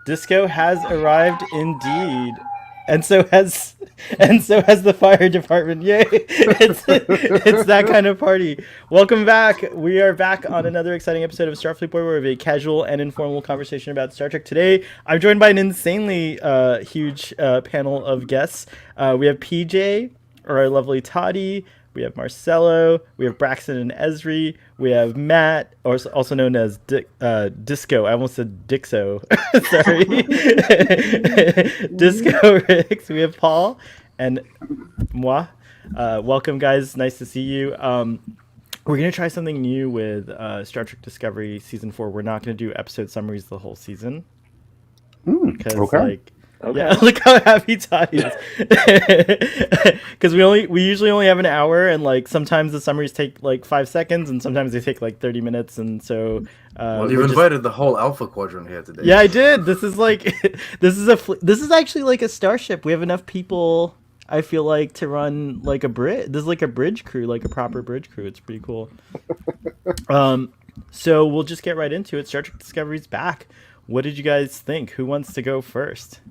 Disco has arrived indeed. And so has the fire department. Yay. It's that kind of party. Welcome back. We are back on another exciting episode of Starfleet Boy, where we have a casual and informal conversation about Star Trek. Today, I'm joined by an insanely huge panel of guests. We have PJ, or our lovely Toddy. We have Marcelo. We have Braxton and Esri. We have Matt, also known as Disco. I almost said Dixo. Sorry. Disco Ricks. We have Paul and moi. Welcome, guys. Nice to see you. We're going to try something new with Star Trek Discovery Season 4. We're not going to do episode summaries the whole season. Because, Okay. yeah, look how happy Toddy is. Because we usually only have an hour, and like sometimes the summaries take like 5 seconds, and sometimes they take like 30 minutes, and so. Well, you've invited the whole Alpha Quadrant here today. Yeah, I did. This is like, this is actually like a starship. We have enough people. I feel like to run like a bridge. This is like a bridge crew, like a proper bridge crew. It's pretty cool. So we'll just get right into it. Star Trek Discovery's back. What did you guys think? Who wants to go first?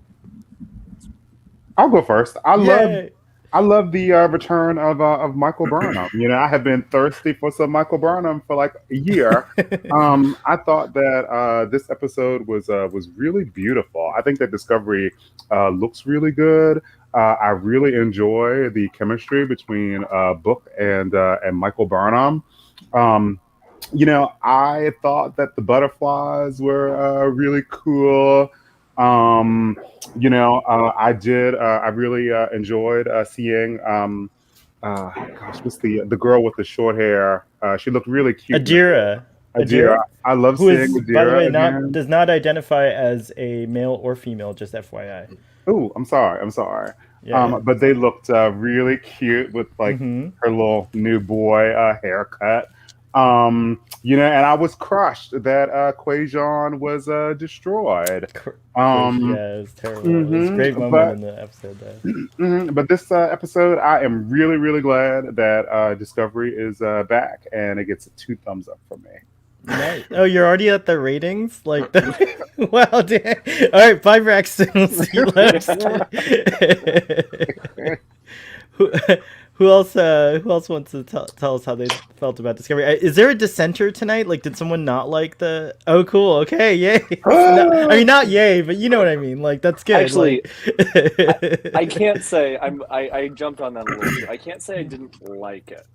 I'll go first. I Yay. love the return of Michael Burnham. I have been thirsty for some Michael Burnham for like a year. I thought that this episode was really beautiful. I think that Discovery looks really good. I really enjoy the chemistry between Book and Michael Burnham. I thought that the butterflies were really cool. I really enjoyed seeing what's the girl with the short hair? She looked really cute. Adira. I love Who seeing is, Adira by the way, again. does not identify as a male or female, just FYI. Oh, I'm sorry. Yeah. But they looked really cute with like her little new boy haircut. And I was crushed that Quajon was destroyed. Yeah, it was terrible. It was a great moment in the episode, though. But this episode, I am really, really glad that Discovery is back, and it gets 2 thumbs up from me. Nice. Oh, you're already at the ratings? Like, wow, damn. All right, bye, Braxton. We'll see you later. Who else wants to tell us how they felt about Discovery? Is there a dissenter tonight? Like, did someone not like the... Oh, cool. Okay, yay. No, I mean, not yay, but you know what I mean. Like, that's good. Actually, like... I can't say... I jumped on that a little bit. I can't say I didn't like it.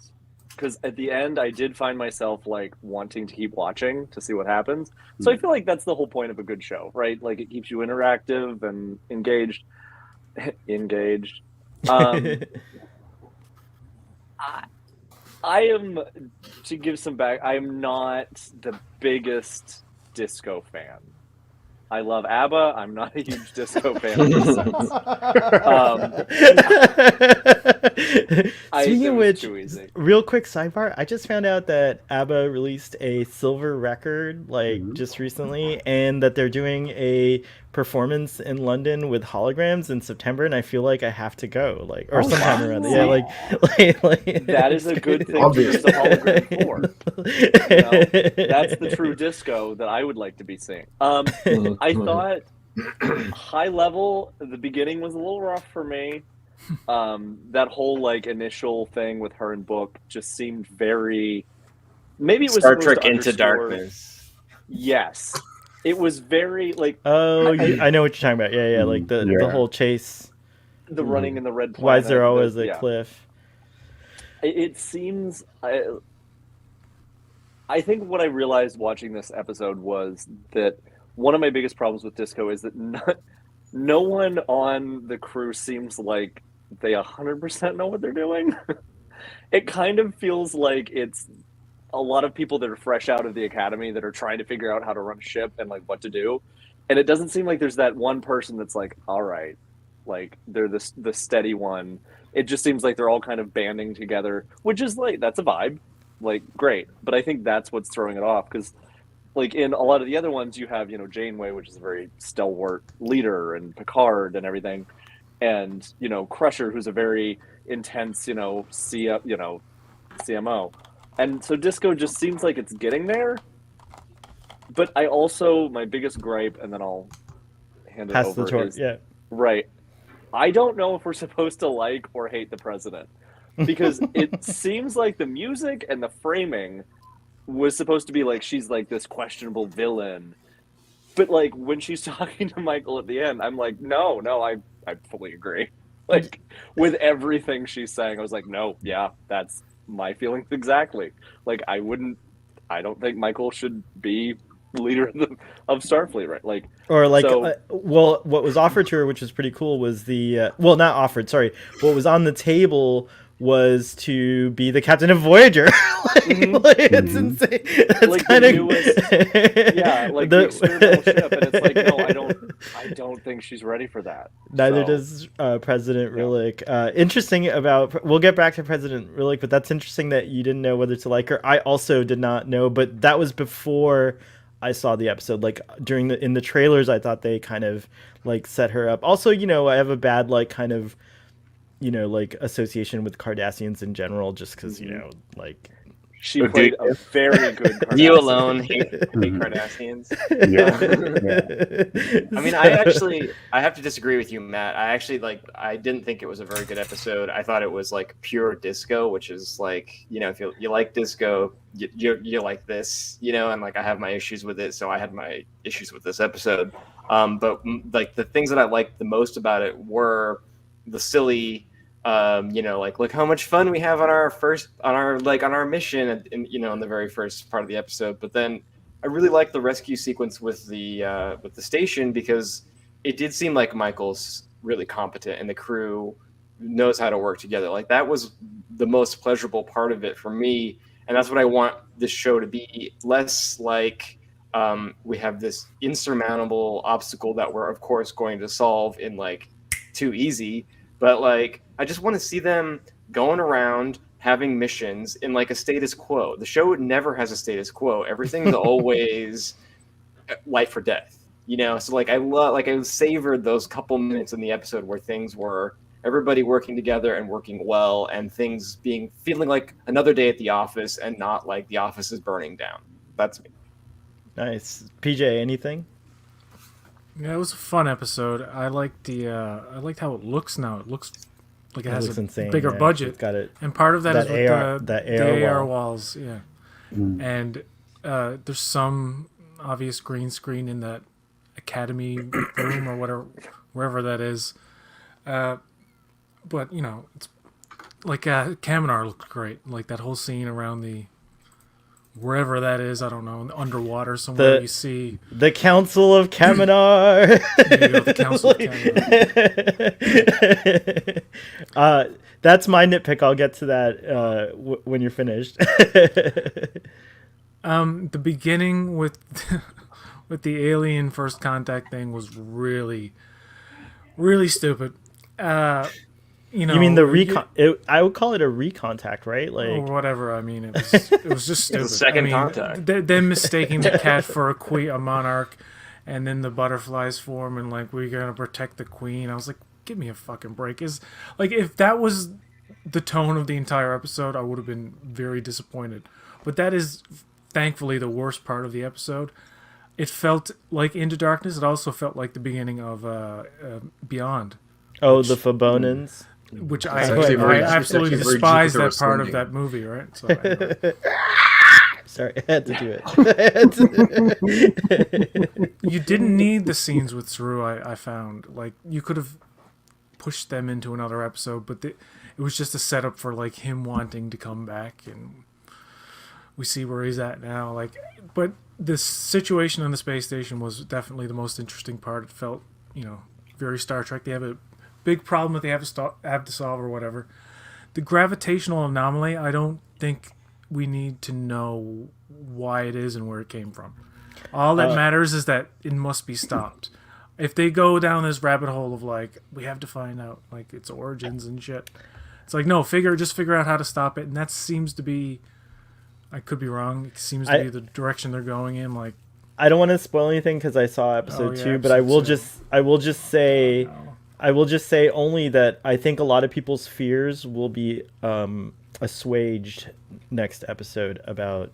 Because at the end, I did find myself, like, wanting to keep watching to see what happens. So I feel like that's the whole point of a good show, right? Like, it keeps you interactive and engaged. I am, to give some back, I am not the biggest Disco fan. I love ABBA. I'm not a huge Disco fan in this sense. Speaking of which, real quick sidebar, I just found out that ABBA released a silver record just recently, and that they're doing a performance in London with holograms in September, and I feel like I have to go, sometime around there. Yeah, like that is a good thing to use the hologram for. That's the true disco that I would like to be seeing. I thought high level, the beginning was a little rough for me. That whole initial thing with her and Book just seemed very... Maybe it was Star Trek Into Darkness. Yes. It was very I know what you're talking about. Yeah, like the whole chase. The running in the red planet. Why is there always a cliff? It seems... I think what I realized watching this episode was that one of my biggest problems with Disco is that no one on the crew seems like they 100% know what they're doing. It kind of feels like it's a lot of people that are fresh out of the academy that are trying to figure out how to run a ship and what to do. And it doesn't seem like there's that one person that's like, all right, they're the steady one. It just seems like they're all kind of banding together, which is that's a vibe. Great. But I think that's what's throwing it off, because in a lot of the other ones, you have, Janeway, which is a very stalwart leader, and Picard and everything. And, Crusher, who's a very intense, CMO. And so Disco just seems like it's getting there. But I also, my biggest gripe, and then I'll hand it Pass over the torch. is Yeah. right. I don't know if we're supposed to like or hate the president because it seems like the music and the framing was supposed to be like she's like this questionable villain. But like when she's talking to Michael at the end, I'm like, no, I fully agree. Like with everything she's saying, I was like, no, yeah, that's my feelings exactly. Like I don't think Michael should be leader of Starfleet, right? Like, Or like, so well, what was offered to her, which was pretty cool, was the well, not offered. Sorry, what was on the table was to be the captain of Voyager. Like, it's insane. That's like kind the of newest, yeah, like the experimental ship, and it's like, no, I don't think she's ready for that. Neither So, does President Rillick. Interesting about, we'll get back to President Rillick, but that's interesting that you didn't know whether to like her. I also did not know, but that was before I saw the episode. Like in the trailers, I thought they kind of like set her up. Also, I have a bad like kind of, like association with Cardassians in general, just because like. she played a very good Cardassian. You alone hate Cardassians. Yeah. I mean, I have to disagree with you, Matt. I didn't think it was a very good episode. I thought it was like pure disco, which is like, if you like disco, you like this, and like I have my issues with it. So I had my issues with this episode. But like the things that I liked the most about it were the silly, like look how much fun we have on our mission, in the very first part of the episode. But then I really liked the rescue sequence with the station, because it did seem like Michael's really competent and the crew knows how to work together. Like that was the most pleasurable part of it for me, and that's what I want this show to be. Less like we have this insurmountable obstacle that we're of course going to solve in like too easy. But like, I just want to see them going around having missions in like a status quo. The show never has a status quo. Everything's always life or death, So like, I savored those couple minutes in the episode where things were everybody working together and working well, and things feeling like another day at the office and not like the office is burning down. That's me. Nice. PJ, anything? Yeah, it was a fun episode. I liked I liked how it looks now. It looks like it has a insane, bigger yeah. budget. It's got it. And part of that is with the AR wall. walls, yeah. And there's some obvious green screen in that academy room or whatever, wherever that is. But it's like Kaminar looked great. Like that whole scene around wherever that is, I don't know, underwater somewhere, you see the Council of Kaminar. The Council of Kaminar. That's my nitpick. I'll get to that when you're finished. The beginning with with the alien first contact thing was really, really stupid. You mean the recon? I would call it a recontact, right? Like or whatever. I mean, it was just stupid. Second contact. Them mistaking the cat for a monarch, and then the butterflies form, and like we're gonna protect the queen. I was like, give me a fucking break. If that was the tone of the entire episode, I would have been very disappointed. But that is thankfully the worst part of the episode. It felt like Into Darkness. It also felt like the beginning of Beyond. Oh, the Fabonans. Which It's I absolutely actually very despise Jupiter that part of ascending. that movie, right? So anyway. Sorry, I had to do it. You didn't need the scenes with Saru, I found. Like, you could have pushed them into another episode, but it was just a setup for, like, him wanting to come back, and we see where he's at now. Like, but the situation on the space station was definitely the most interesting part. It felt, very Star Trek. They have a big problem that they have to solve or whatever. The gravitational anomaly, I don't think we need to know why it is and where it came from. All that matters is that it must be stopped. If they go down this rabbit hole of like, we have to find out like its origins and shit, it's like, no, just figure out how to stop it. And that seems to be, I could be wrong, it seems to be the direction they're going in. Like, I don't want to spoil anything because I saw episode 2, but I will just say only that I think a lot of people's fears will be assuaged next episode about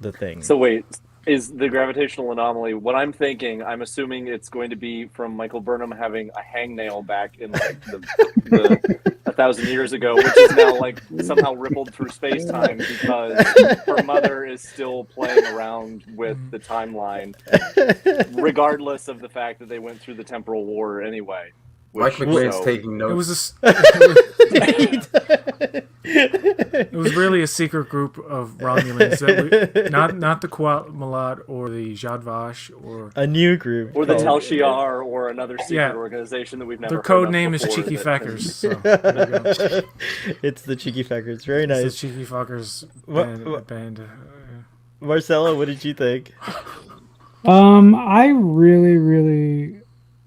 the thing. So wait, is the gravitational anomaly. What I'm thinking, I'm assuming it's going to be from Michael Burnham having a hangnail back in like the 1,000 years ago, which is now like somehow rippled through space time because her mother is still playing around with the timeline, regardless of the fact that they went through the temporal war anyway. Mike McMahon's so- taking It was notes. it was really a secret group of Romulans that not the Kuat-Malat or the Jadvash or A new group. Or the called- Tal Shiar, or another secret Yeah. organization that we've never their heard code of name is before Cheeky that Feckers. can- So there you go. It's the Cheeky Feckers. Very It's the nice. Cheeky Fuckers What- band. Marcelo, what did you think? I really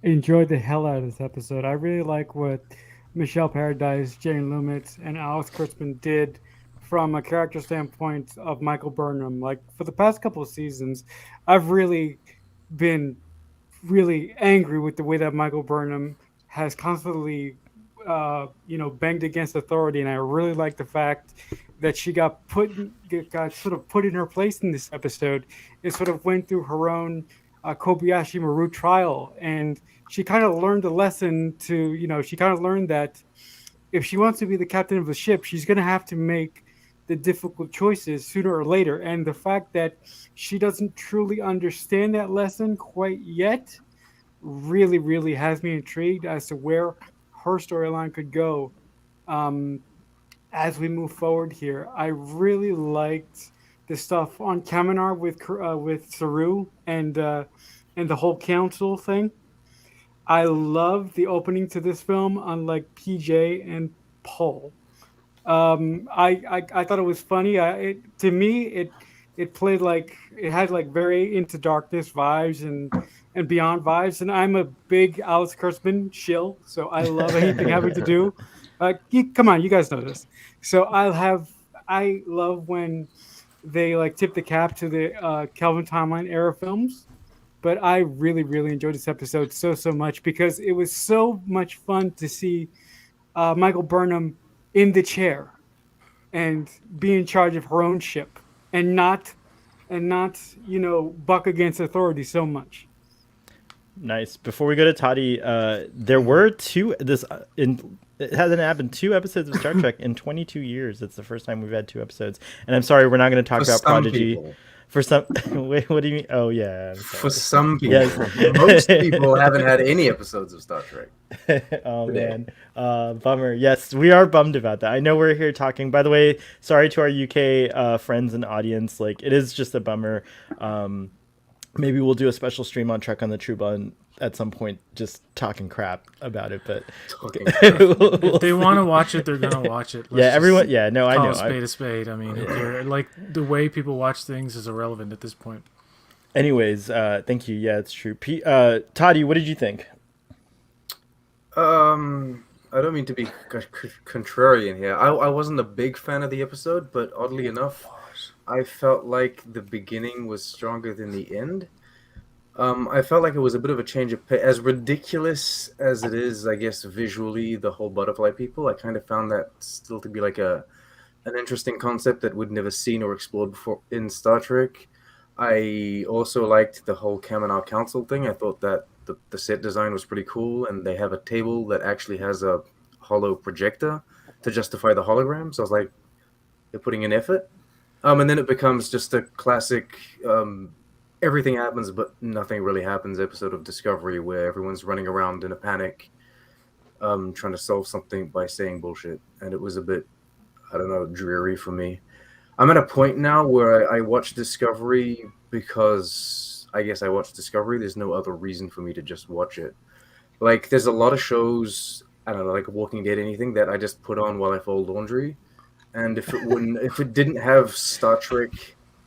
enjoyed the hell out of this episode. I really like what Michelle Paradise, Jane Lumitz, and Alex Kurtzman did from a character standpoint of Michael Burnham. Like for the past couple of seasons, I've really been really angry with the way that Michael Burnham has constantly banged against authority, and I really like the fact that she got sort of put in her place in this episode. It sort of went through her own Kobayashi Maru trial, and she kind of learned a lesson she kind of learned that if she wants to be the captain of the ship, she's going to have to make the difficult choices sooner or later. And the fact that she doesn't truly understand that lesson quite yet really has me intrigued as to where her storyline could go as we move forward here. I really liked the stuff on Kaminar with Saru and the whole council thing. I love the opening to this film, unlike PJ and Paul. I thought it was funny. To me, it played like it had like very Into Darkness vibes and Beyond vibes. And I'm a big Alex Kurtzman shill, so I love anything having to do. Come on, you guys know this. So I love when they like tip the cap to the Kelvin Timeline era films. But I really enjoyed this episode so much because it was so much fun to see Michael Burnham in the chair and be in charge of her own ship and not buck against authority so much. Nice. Before we go to Toddy, there were it hasn't happened 2 episodes of Star Trek in 22 years. It's the first time we've had 2 episodes. And I'm sorry, we're not going to talk about Prodigy. People. For some, wait, what do you mean? Oh yeah. I'm sorry. For some people, Yes. most people haven't had any episodes of Star Trek. Oh Today. man, bummer. Yes, we are bummed about that. I know we're here talking. By the way, sorry to our UK friends and audience. Like, it is just a bummer. Maybe we'll do a special stream on Trek on the Truban at some point, just talking crap about it. But If they want to watch it, they're gonna watch it. yeah, everyone. Yeah, no, I Call know. a spade a spade. I mean, like the way people watch things is irrelevant at this point. Anyways, thank you. Yeah, it's true. Toddy, what did you think? I don't mean to be contrarian here. I wasn't a big fan of the episode, but oddly enough, I felt like the beginning was stronger than the end. I felt like it was a bit of a change of pace. As ridiculous as it is, I guess, visually, the whole butterfly people, I kind of found that still to be like an interesting concept that we'd never seen or explored before in Star Trek. I also liked the whole Kaminar Council thing. I thought that the set design was pretty cool, and they have a table that actually has a hollow projector to justify the hologram. So I was like, they're putting in effort. And then it becomes just a classic everything happens but nothing really happens episode of Discovery where everyone's running around in a panic trying to solve something by saying bullshit. And it was a bit, I don't know, dreary for me. I'm at a point now where I watch Discovery because I guess I watch Discovery. There's no other reason for me to just watch it. Like, there's a lot of shows, I don't know, like Walking Dead, anything that I just put on while I fold laundry. And if it didn't have Star Trek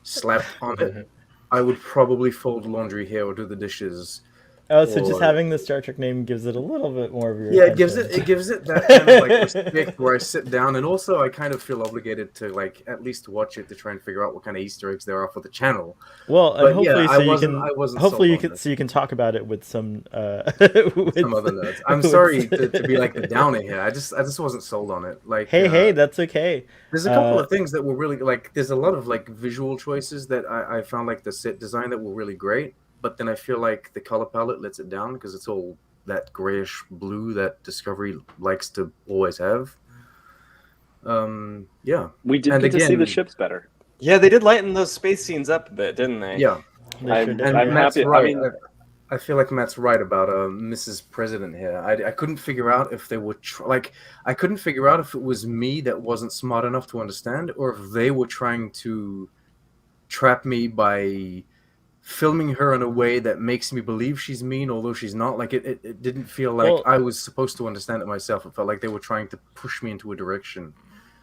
slapped on it, I would probably fold laundry here or do the dishes. Oh, so just or having the Star Trek name gives it a little bit more of your yeah, attention. it gives it that kind of like respect where I sit down, and also I kind of feel obligated to like at least watch it to try and figure out what kind of Easter eggs there are for the channel. Well, and But yeah, hopefully, so you can I wasn't hopefully sold you on can this. so you can talk about it with some Some with, other nerds. I'm with- sorry to be like the downer here. I just wasn't sold on it. Like Hey, that's okay. there's a couple of things that were really like. There's a lot of like visual choices that I found like the set design that were really great. But then I feel like the color palette lets it down because it's all that grayish blue that Discovery likes to always have. Yeah, We did And get to see the again- ships better. Yeah, they did lighten those space scenes up a bit, didn't they? yeah. They sure I'm- did, And yeah. Matt's happy- I right. mean- I feel like Matt's right about Mrs. President here. I couldn't figure out if they were I couldn't figure out if it was me that wasn't smart enough to understand, or if they were trying to trap me by filming her in a way that makes me believe she's mean, although she's not. Like it didn't feel like Well- I was supposed to understand it myself. It felt like they were trying to push me into a direction.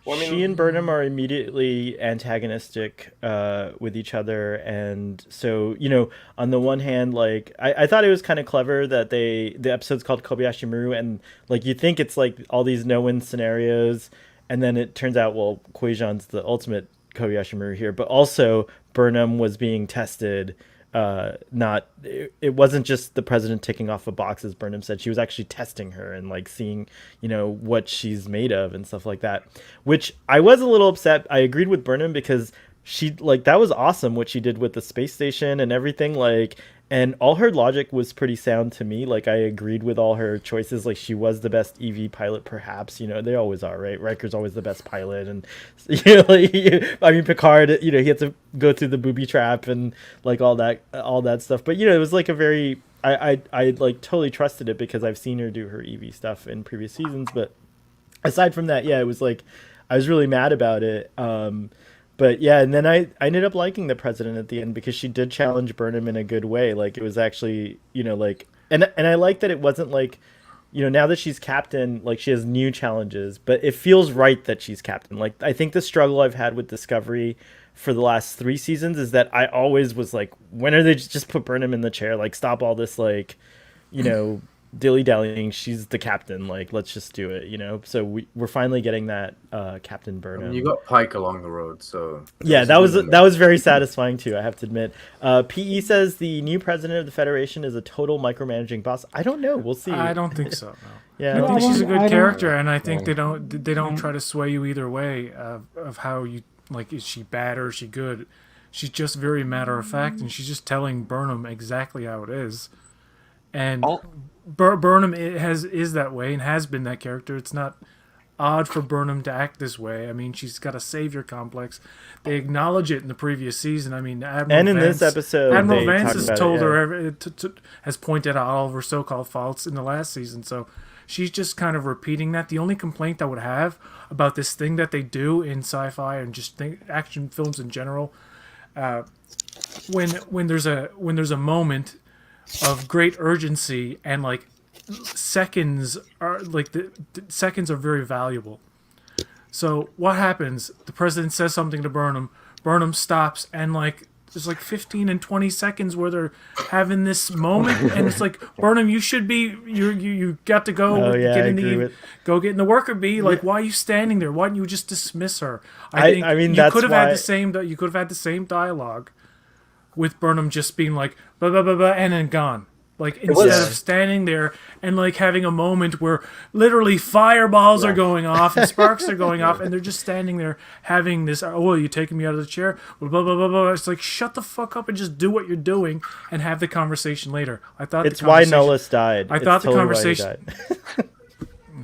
Well, I mean- She and Burnham are immediately antagonistic with each other, and so on the one hand, like I thought it was kind of clever that the episode's called Kobayashi Maru, and like you think it's like all these no-win scenarios, and then it turns out Koi-Jean's the ultimate Kobayashi Maru here, but also Burnham was being tested. It wasn't just the president ticking off a box, as Burnham said. She was actually testing her and like seeing what she's made of and stuff like that, which I was a little upset. I agreed with Burnham because she like that was awesome what she did with the space station and everything, like, and all her logic was pretty sound to me. Like I agreed with all her choices. Like she was the best EV pilot, perhaps. They always are, right? Riker's always the best pilot, and I mean Picard. He had to go through the booby trap and like all that stuff. But it was like a very I like totally trusted it because I've seen her do her EV stuff in previous seasons. But aside from that, yeah, it was like I was really mad about it. But yeah, and then I ended up liking the president at the end because she did challenge Burnham in a good way. Like it was actually, like, and I like that it wasn't like, now that she's captain, like she has new challenges, but it feels right that she's captain. Like I think the struggle I've had with Discovery for the last 3 seasons is that I always was like, when are they just put Burnham in the chair? Like stop all this, like, dilly-dallying. She's the captain, like let's just do it, so we're finally getting that Captain Burnham. You got Pike along the road, so Yeah, that was very satisfying too, I have to admit. PE says the new president of the Federation is a total micromanaging boss. I don't know, we'll see. I don't think so. No. Yeah, I I think don't- she's a I good don't- character, and I think they don't try to sway you either way of how you like. Is she bad or is she good? She's just very matter of fact, and she's just telling Burnham exactly how it is. And Burnham is that way and has been that character. It's not odd for Burnham to act this way. I mean, she's got a savior complex. They acknowledge it in the previous season. I mean, And in this episode, Admiral they Vance talk has about told it, her has pointed out all of her so-called faults in the last season. So she's just kind of repeating that. The only complaint I would have about this thing that they do in sci-fi and just action films in general, when there's a moment of great urgency and like seconds are like the seconds are very valuable. So what happens? The president says something to Burnham. Burnham stops and like there's like 15 and 20 seconds where they're having this moment, and it's like, Burnham, you should be you got to go Oh, yeah, get I in agree the with- go get in the worker bee. Like, why are you standing there? Why don't you just dismiss her? I think mean, you that's could have had why- the same dialogue with Burnham just being like blah blah blah blah and then gone. Like instead of standing there and like having a moment where literally fireballs are going off and sparks are going off, and they're just standing there having this. Oh, you taking me out of the chair? Blah blah blah blah blah. It's like, shut the fuck up and just do what you're doing and have the conversation later. I thought It's the why conversation- Nullis died. I It's thought the totally why he conversation- died.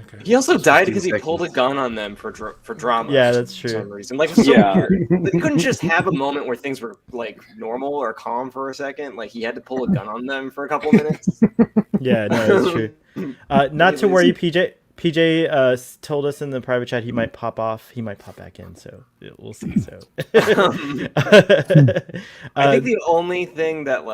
Okay. He also died 15 because he pulled a seconds. gun on them for drama. Yeah, that's For true. some reason, like it's so Yeah. weird. They couldn't just have a moment where things were like normal or calm for a second. Like he had to pull a gun on them for a couple minutes. Yeah, no, that's true. Not to worry, PJ. PJ told us in the private chat he might pop off. He might pop back in, so we'll see. So I think the only thing that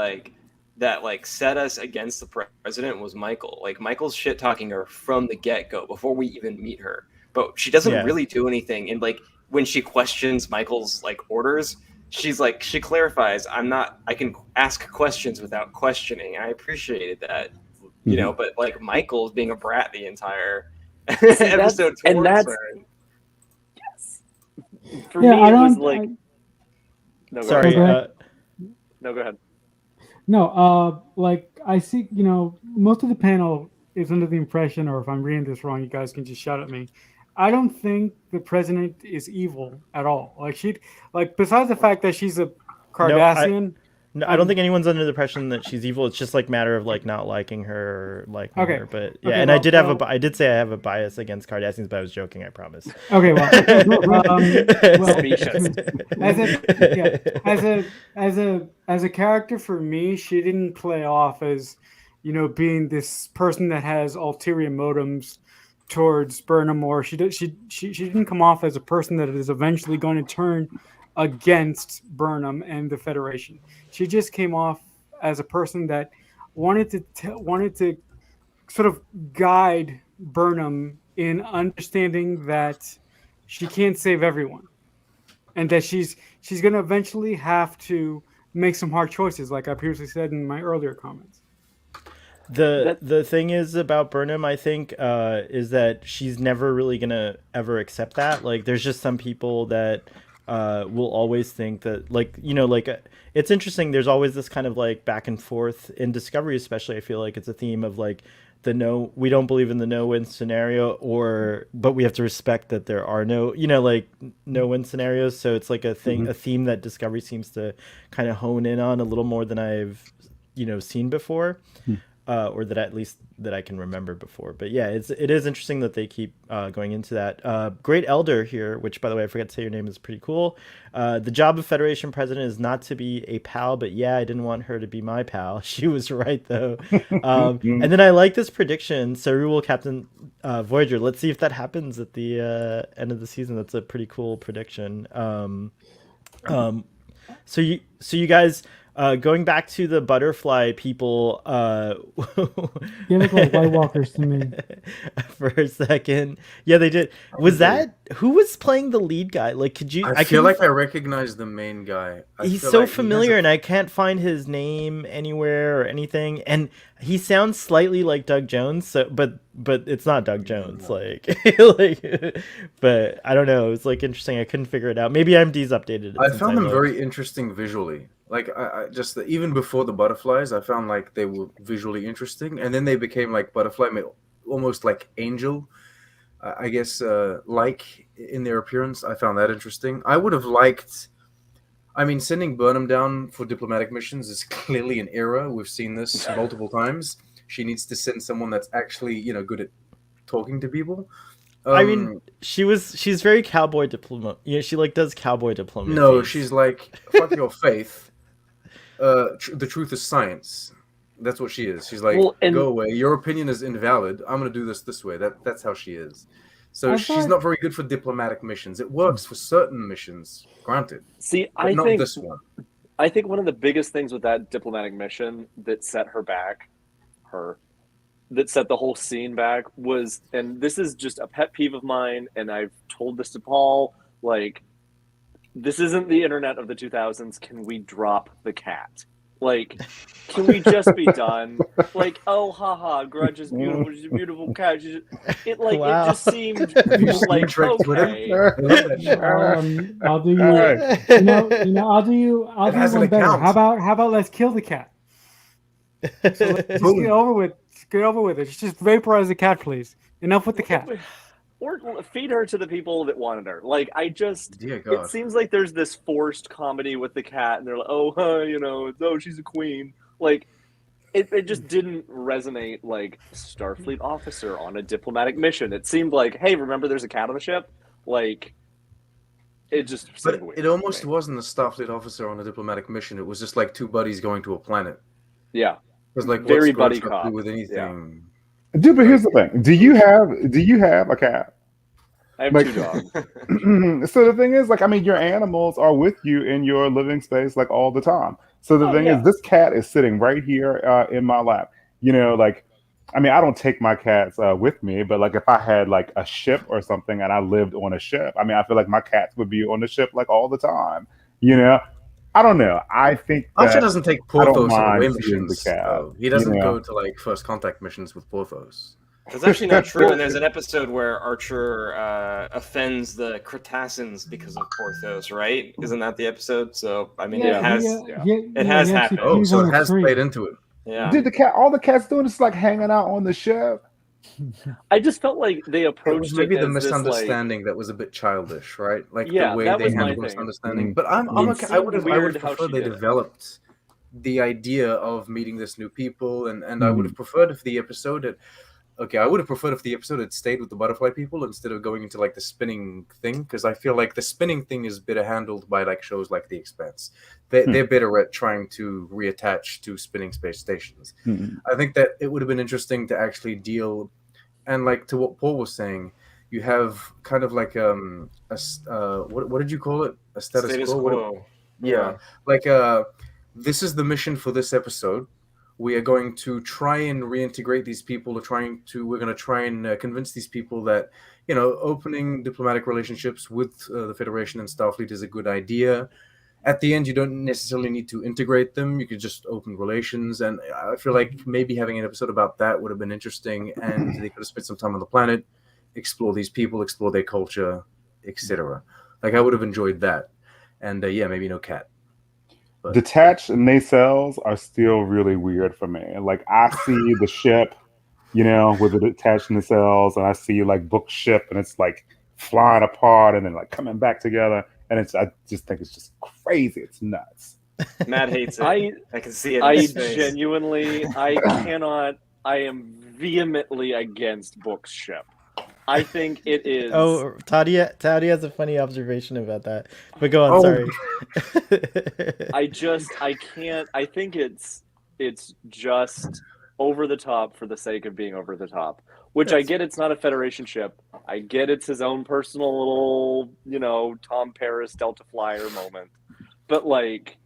set us against the president was Michael. Like Michael's shit talking her from the get go before we even meet her. But she doesn't Yeah. really do anything. And like when she questions Michael's like orders, she's like, she clarifies, I can ask questions without questioning. I appreciated that, you know, but like Michael's being a brat the entire episode towards her. Yes. For me, it was like. No, go Sorry. ahead. No, go ahead. No, like I see, most of the panel is under the impression, or if I'm reading this wrong, you guys can just shout at me. I don't think the president is evil at all. Like besides the fact that she's a Cardassian. No, I don't think anyone's under the impression that she's evil. It's just like matter of like not liking her or liking her. But yeah, and I did say I have a bias against Cardassians, but I was joking. I promise. Okay, well, as a character for me, she didn't play off as, being this person that has ulterior motives towards Burnham, or she didn't come off as a person that is eventually going to turn against Burnham and the Federation. She just came off as a person that wanted to sort of guide Burnham in understanding that she can't save everyone, and that she's going to eventually have to make some hard choices, like I previously said in my earlier comments. The thing is about Burnham, I think, is that she's never really gonna ever accept that. Like, there's just some people that will always think that, like, it's interesting. There's always this kind of like back and forth in Discovery, especially. I feel like it's a theme of like we don't believe in the no-win scenario, but we have to respect that there are no-win scenarios. So it's like a theme that Discovery seems to kind of hone in on a little more than I've seen before. Or that at least that I can remember before. But yeah, it is interesting that they keep going into that. Great Elder here, which, by the way, I forgot to say your name, is pretty cool. The job of Federation president is not to be a pal, but yeah, I didn't want her to be my pal. She was right, though. And then I like this prediction. Saru will captain Voyager. Let's see if that happens at the end of the season. That's a pretty cool prediction. So you guys... going back to the butterfly people, they look like White Walkers to me. For a second, yeah, they did. Was that who was playing the lead guy? Like, could you? I feel like I recognize the main guy. He's so familiar, and I can't find his name anywhere or anything. And he sounds slightly like Doug Jones, but it's not Doug Jones. Like, but I don't know. It's like interesting. I couldn't figure it out. Maybe IMD's updated it. I found them very interesting visually. Like, I just even before the butterflies, I found like they were visually interesting, and then they became like butterfly, almost like angel, I guess, like in their appearance. I found that interesting. I would have liked. I mean, sending Burnham down for diplomatic missions is clearly an error. We've seen this multiple times. She needs to send someone that's actually, good at talking to people. I mean, she's very cowboy diplomat. Yeah, she like does cowboy diplomacy. No, she's like, fuck your faith. The truth is science. That's what she is. She's like, go away. Your opinion is invalid. I'm going to do this way. That's how she is. So she's not very good for diplomatic missions. It works for certain missions, granted. See, not this one. I think one of the biggest things with that diplomatic mission that set that set the whole scene back was, and this is just a pet peeve of mine, and I've told this to Paul, like, this isn't the internet of the 2000s. Can we drop the cat? Like, can we just be done? Like, oh, haha, Grudge is beautiful. She's a beautiful cat. It just seemed like, okay. I'll do you. I'll do you one better. How about let's kill the cat? So let's just get over with it. Just vaporize the cat, please. Enough with the cat. Or feed her to the people that wanted her. Like, it seems like there's this forced comedy with the cat, and they're like, oh, she's a queen. Like, it just didn't resonate like Starfleet officer on a diplomatic mission. It seemed like, hey, remember there's a cat on the ship? Like, it just But it almost wasn't a Starfleet officer on a diplomatic mission. It was just like two buddies going to a planet. Yeah. It was like, very what's buddy cop with anything? Yeah. Dude, but here's the thing. Do you have a cat? I have 2 dogs. So the thing is, like, I mean, your animals are with you in your living space, like, all the time. So the thing is, this cat is sitting right here in my lap. Like, I mean, I don't take my cats with me, but like if I had like a ship or something and I lived on a ship, I mean, I feel like my cats would be on the ship like all the time. I don't know. I think Archer that doesn't take I don't Porthos on away mind seeing the missions. cat. He doesn't you know? go to like first contact missions with Porthos. That's actually not true. And there's an episode where Archer offends the Cretaceans because of Porthos, right? Isn't that the episode? So I mean, it has happened. Oh, He's so on it the has tree. played into it. Yeah. Did the cat? All the cat's doing is like hanging out on the ship. I just felt like they It approached was maybe it the as this, like, misunderstanding that was a bit childish, right? Like Yeah, the way that they was my handled thing. misunderstanding. But I'm It okay. I seemed would have weird how preferred she they did it. developed the idea of meeting this new people, and I would have preferred if the episode had. Okay, I would have preferred if the episode had stayed with the butterfly people instead of going into like the spinning thing, because I feel like the spinning thing is better handled by like shows like The Expanse. They're better at trying to reattach to spinning space stations. I think that it would have been interesting to actually deal, and like to what Paul was saying, you have kind of like what did you call it? A status quo. quo. Yeah, like this is the mission for this episode. We are going to try and reintegrate these people. We're going to try and convince these people that, opening diplomatic relationships with the Federation and Starfleet is a good idea. At the end, you don't necessarily need to integrate them. You could just open relations. And I feel like maybe having an episode about that would have been interesting. And they could have spent some time on the planet, explore these people, explore their culture, etc. Like, I would have enjoyed that. And maybe no cat. Detached nacelles are still really weird for me. Like I see the ship, with the detached nacelles, and I see like book ship, and it's like flying apart and then like coming back together, and I just think it's just crazy. It's nuts. Matt hates it. I can see it. I in his face. genuinely, I am vehemently against book ship. I think it is. Oh, Tadia has a funny observation about that. But go on, sorry. I can't. I think it's just over the top for the sake of being over the top. Which I get. It's not a Federation ship. I get it's his own personal little, Tom Paris Delta Flyer moment. But like,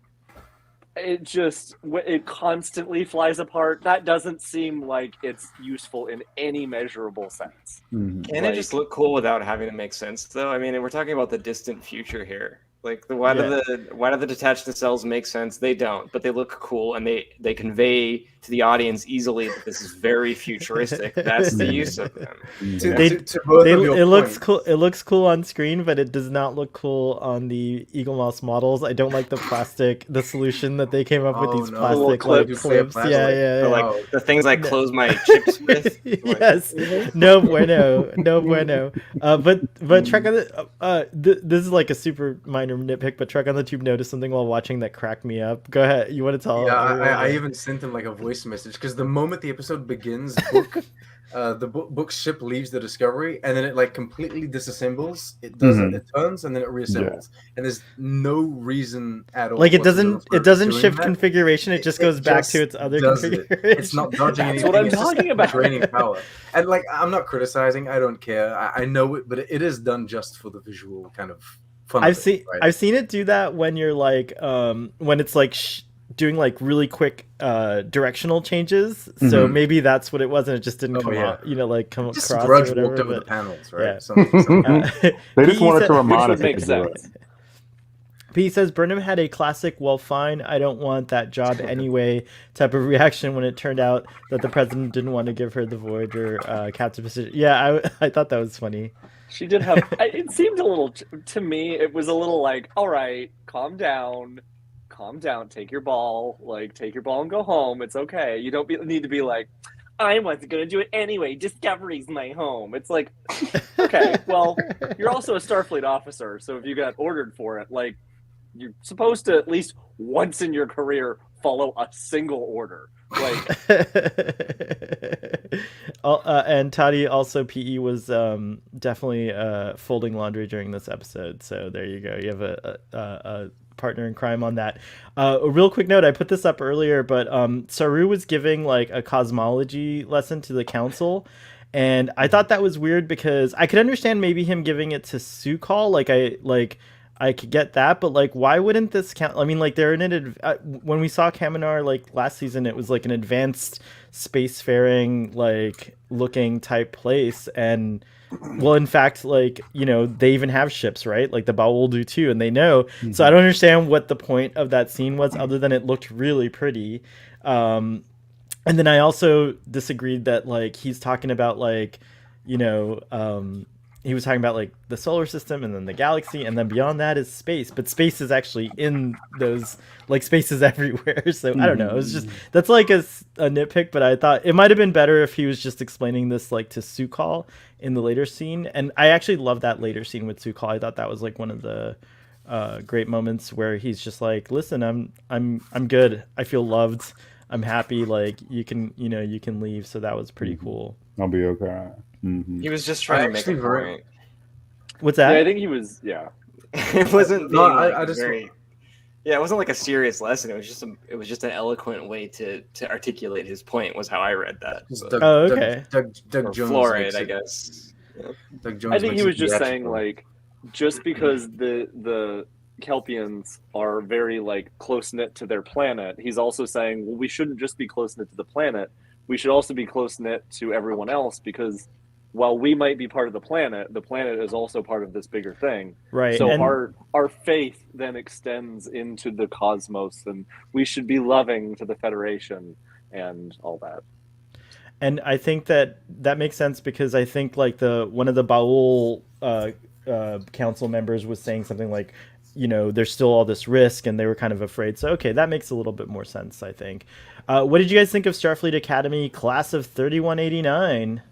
it constantly flies apart. That doesn't seem like it's useful in any measurable sense. Can it just look cool without having to make sense, though? I mean, we're talking about the distant future here. Like, why do the detached nacelles make sense? They don't, but they look cool, and they convey to the audience easily that this is very futuristic. That's the use of them. It looks cool. It looks cool on screen, but it does not look cool on the Eagle Moss models. I don't like the solution that they came up with. These plastic clips. Yeah. Like the things I close my chips with. Yes. No bueno. But Trek on the this is like a super minor nitpick, but Trek on the Tube noticed something while watching that cracked me up. Go ahead. You want to tell? Yeah, I even sent him like a voice message because the moment the episode begins, the book ship leaves the Discovery, and then it like completely disassembles. It does it turns and then it reassembles, and there's no reason at all. Like it doesn't shift configuration. It just goes back to its other configuration. It's not dodging anything. That's what I'm talking about. Draining power, and like I'm not criticizing. I don't care. I know it, but it is done just for the visual kind of. I've seen it do that when you're like when it's like doing like really quick directional changes. So maybe that's what it was, and it just didn't come out, come just across. Grudge or whatever, walked over but, the panels, right? Yeah. They just wanted to remind us. Which would make sense. P says Burnham had a classic "well, fine, I don't want that job anyway" type of reaction when it turned out that the president didn't want to give her the Voyager captain position. Yeah, I thought that was funny. She did have. It seemed a little to me. It was a little like, all right, calm down, take your ball, and go home. It's okay. You don't need to be like, I wasn't going to do it anyway. Discovery's my home. It's like, okay, well, you're also a Starfleet officer, so if you got ordered for it, like, you're supposed to at least once in your career follow a single order. Like, and Toddy also PE was definitely folding laundry during this episode. So there you go. You have a partner in crime on that. A real quick note, I put this up earlier, but Saru was giving like a cosmology lesson to the council, and I thought that was weird because I could understand maybe him giving it to Sukal. I could get that, but like, why wouldn't this count? I mean, like, they're in it. When we saw Kaminar like last season, it was like an advanced spacefaring like looking type place, and Well, in fact, like, they even have ships, right? Like the Baul do too, and they know. Mm-hmm. So I don't understand what the point of that scene was, other than it looked really pretty. And then I also disagreed that, like, he's talking about, like, you know, he was talking about, like, the solar system and then the galaxy, and then beyond that is space. But space is actually in those, like, space is everywhere. So I don't know. It was just, that's like a nitpick, but I thought it might have been better if he was just explaining this, like, to Sukal in the later scene. And I actually love that later scene with Sukal. I thought that was, like, one of the great moments where he's just like, listen, I'm good. I feel loved. I'm happy. Like, you can leave. So that was pretty cool. I'll be okay. Mm-hmm. He was just trying to make a point. What's that? Yeah, I think he was. Yeah, It wasn't being I just very. Yeah, it wasn't like a serious lesson. It was just an eloquent way to articulate his point. Was how I read that. But- Okay. Doug or Jones. fluoride, makes I it- guess. Yeah. Doug Jones I think makes he it was just saying, theatrical. like, just because the Kelpians are very, like, close knit to their planet, he's also saying, well, we shouldn't just be close knit to the planet. We should also be close knit to everyone else, because while we might be part of the planet is also part of this bigger thing. Right. So And our faith then extends into the cosmos, and we should be loving to the Federation and all that. And I think that makes sense, because I think, like, one of the Baul council members was saying something like, there's still all this risk, and they were kind of afraid. So, okay, that makes a little bit more sense, I think. What did you guys think of Starfleet Academy class of 3189?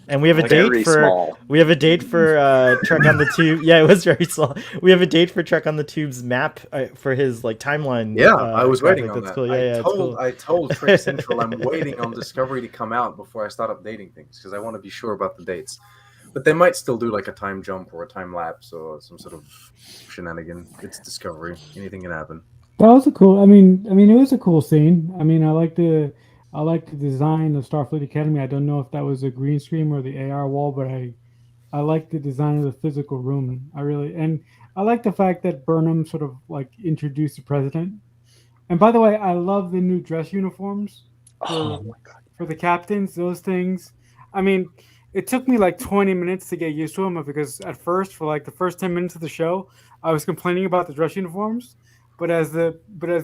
And we have a date for small. Trek on the Tube. Yeah, it was very small. We have a date for Trek on the Tube's map for his, like, timeline. Yeah, I was waiting on That's that. cool. Yeah, it's cool. I told Trek Central I'm waiting on Discovery to come out before I start updating things, because I want to be sure about the dates. But they might still do, like, a time jump or a time lapse or some sort of shenanigan. It's Discovery. Anything can happen. That was a cool. I mean, it was a cool scene. I mean, I like the design of Starfleet Academy. I don't know if that was a green screen or the AR wall, but I like the design of the physical room. And I like the fact that Burnham sort of, like, introduced the president. And by the way, I love the new dress uniforms for the captains. Those things. I mean, it took me like 20 minutes to get used to them, because at first, for like the first 10 minutes of the show, I was complaining about the dress uniforms. But as the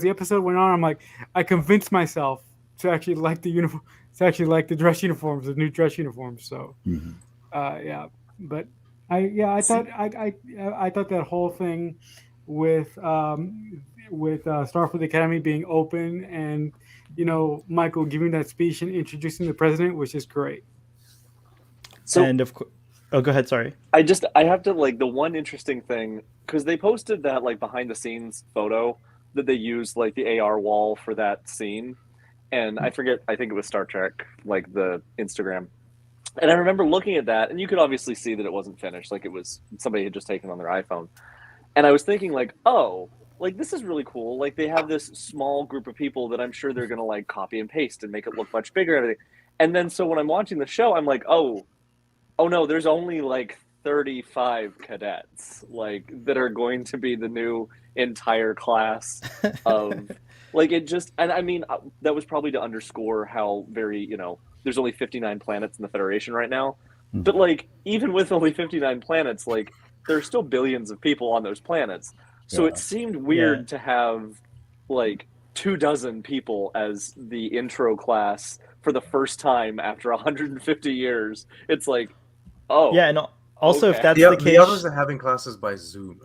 episode went on, I'm like, I convinced myself to actually like the uniform, to actually like the dress uniforms, the new dress uniforms. So, yeah. But I thought that whole thing with Starfleet Academy being open, and Michael giving that speech and introducing the president was just great. So, and of course, oh, go ahead. Sorry. I have to, like, the one interesting thing, because they posted that, like, behind the scenes photo that they used, like, the AR wall for that scene, and I think it was Star Trek, like, the Instagram. And I remember looking at that, and you could obviously see that it wasn't finished, like, it was somebody had just taken on their iPhone. And I was thinking, like, oh, like, this is really cool. Like, they have this small group of people that I'm sure they're going to, like, copy and paste and make it look much bigger and everything. And then so when I'm watching the show, I'm like, oh no, there's only, like, 35 cadets, like, that are going to be the new entire class of, like, it just, and I mean, that was probably to underscore how very, there's only 59 planets in the Federation right now. But, like, even with only 59 planets, like, there's still billions of people on those planets. So it seemed weird to have, like, 24 people as the intro class for the first time after 150 years. It's like, oh. Yeah, and also, if that's The the case, the others are having classes by Zoom.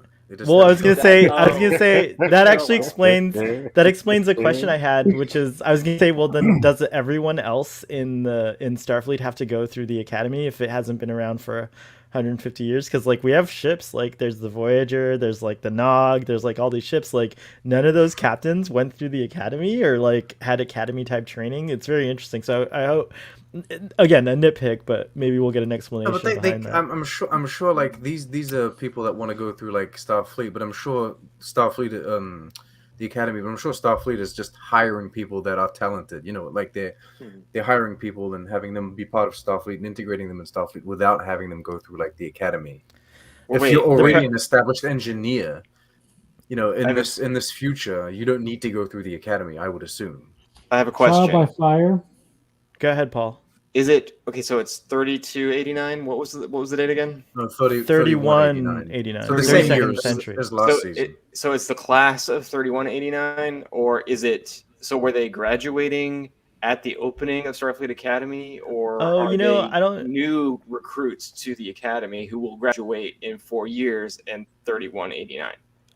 Well, I was gonna say that actually explains a question I had, which is, I was gonna say, well, then does everyone else in Starfleet have to go through the academy if it hasn't been around for 150 years? Because, like, we have ships, like, there's the Voyager, there's, like, the Nog, there's, like, all these ships, like, none of those captains went through the academy or, like, had academy type training. It's very interesting. So I hope, again, a nitpick, but maybe we'll get an explanation behind that. I'm sure, like, these are people that want to go through, like, Starfleet, but I'm sure Starfleet, the academy, but I'm sure Starfleet is just hiring people that are talented. Like, they're hiring people and having them be part of Starfleet and integrating them in Starfleet without having them go through, like, the academy. If you're already an established engineer, in this future, you don't need to go through the academy, I would assume. I have a question. Trial by fire. Go ahead, Paul. Is it okay? So it's 3289. What was the date again? No, 3189. So the 32nd same year as, century. last season. So it's the class of 3189, or is it? So were they graduating at the opening of Starfleet Academy, or Oh, are you know, they I don't. new recruits to the academy who will graduate in 4 years and 3189?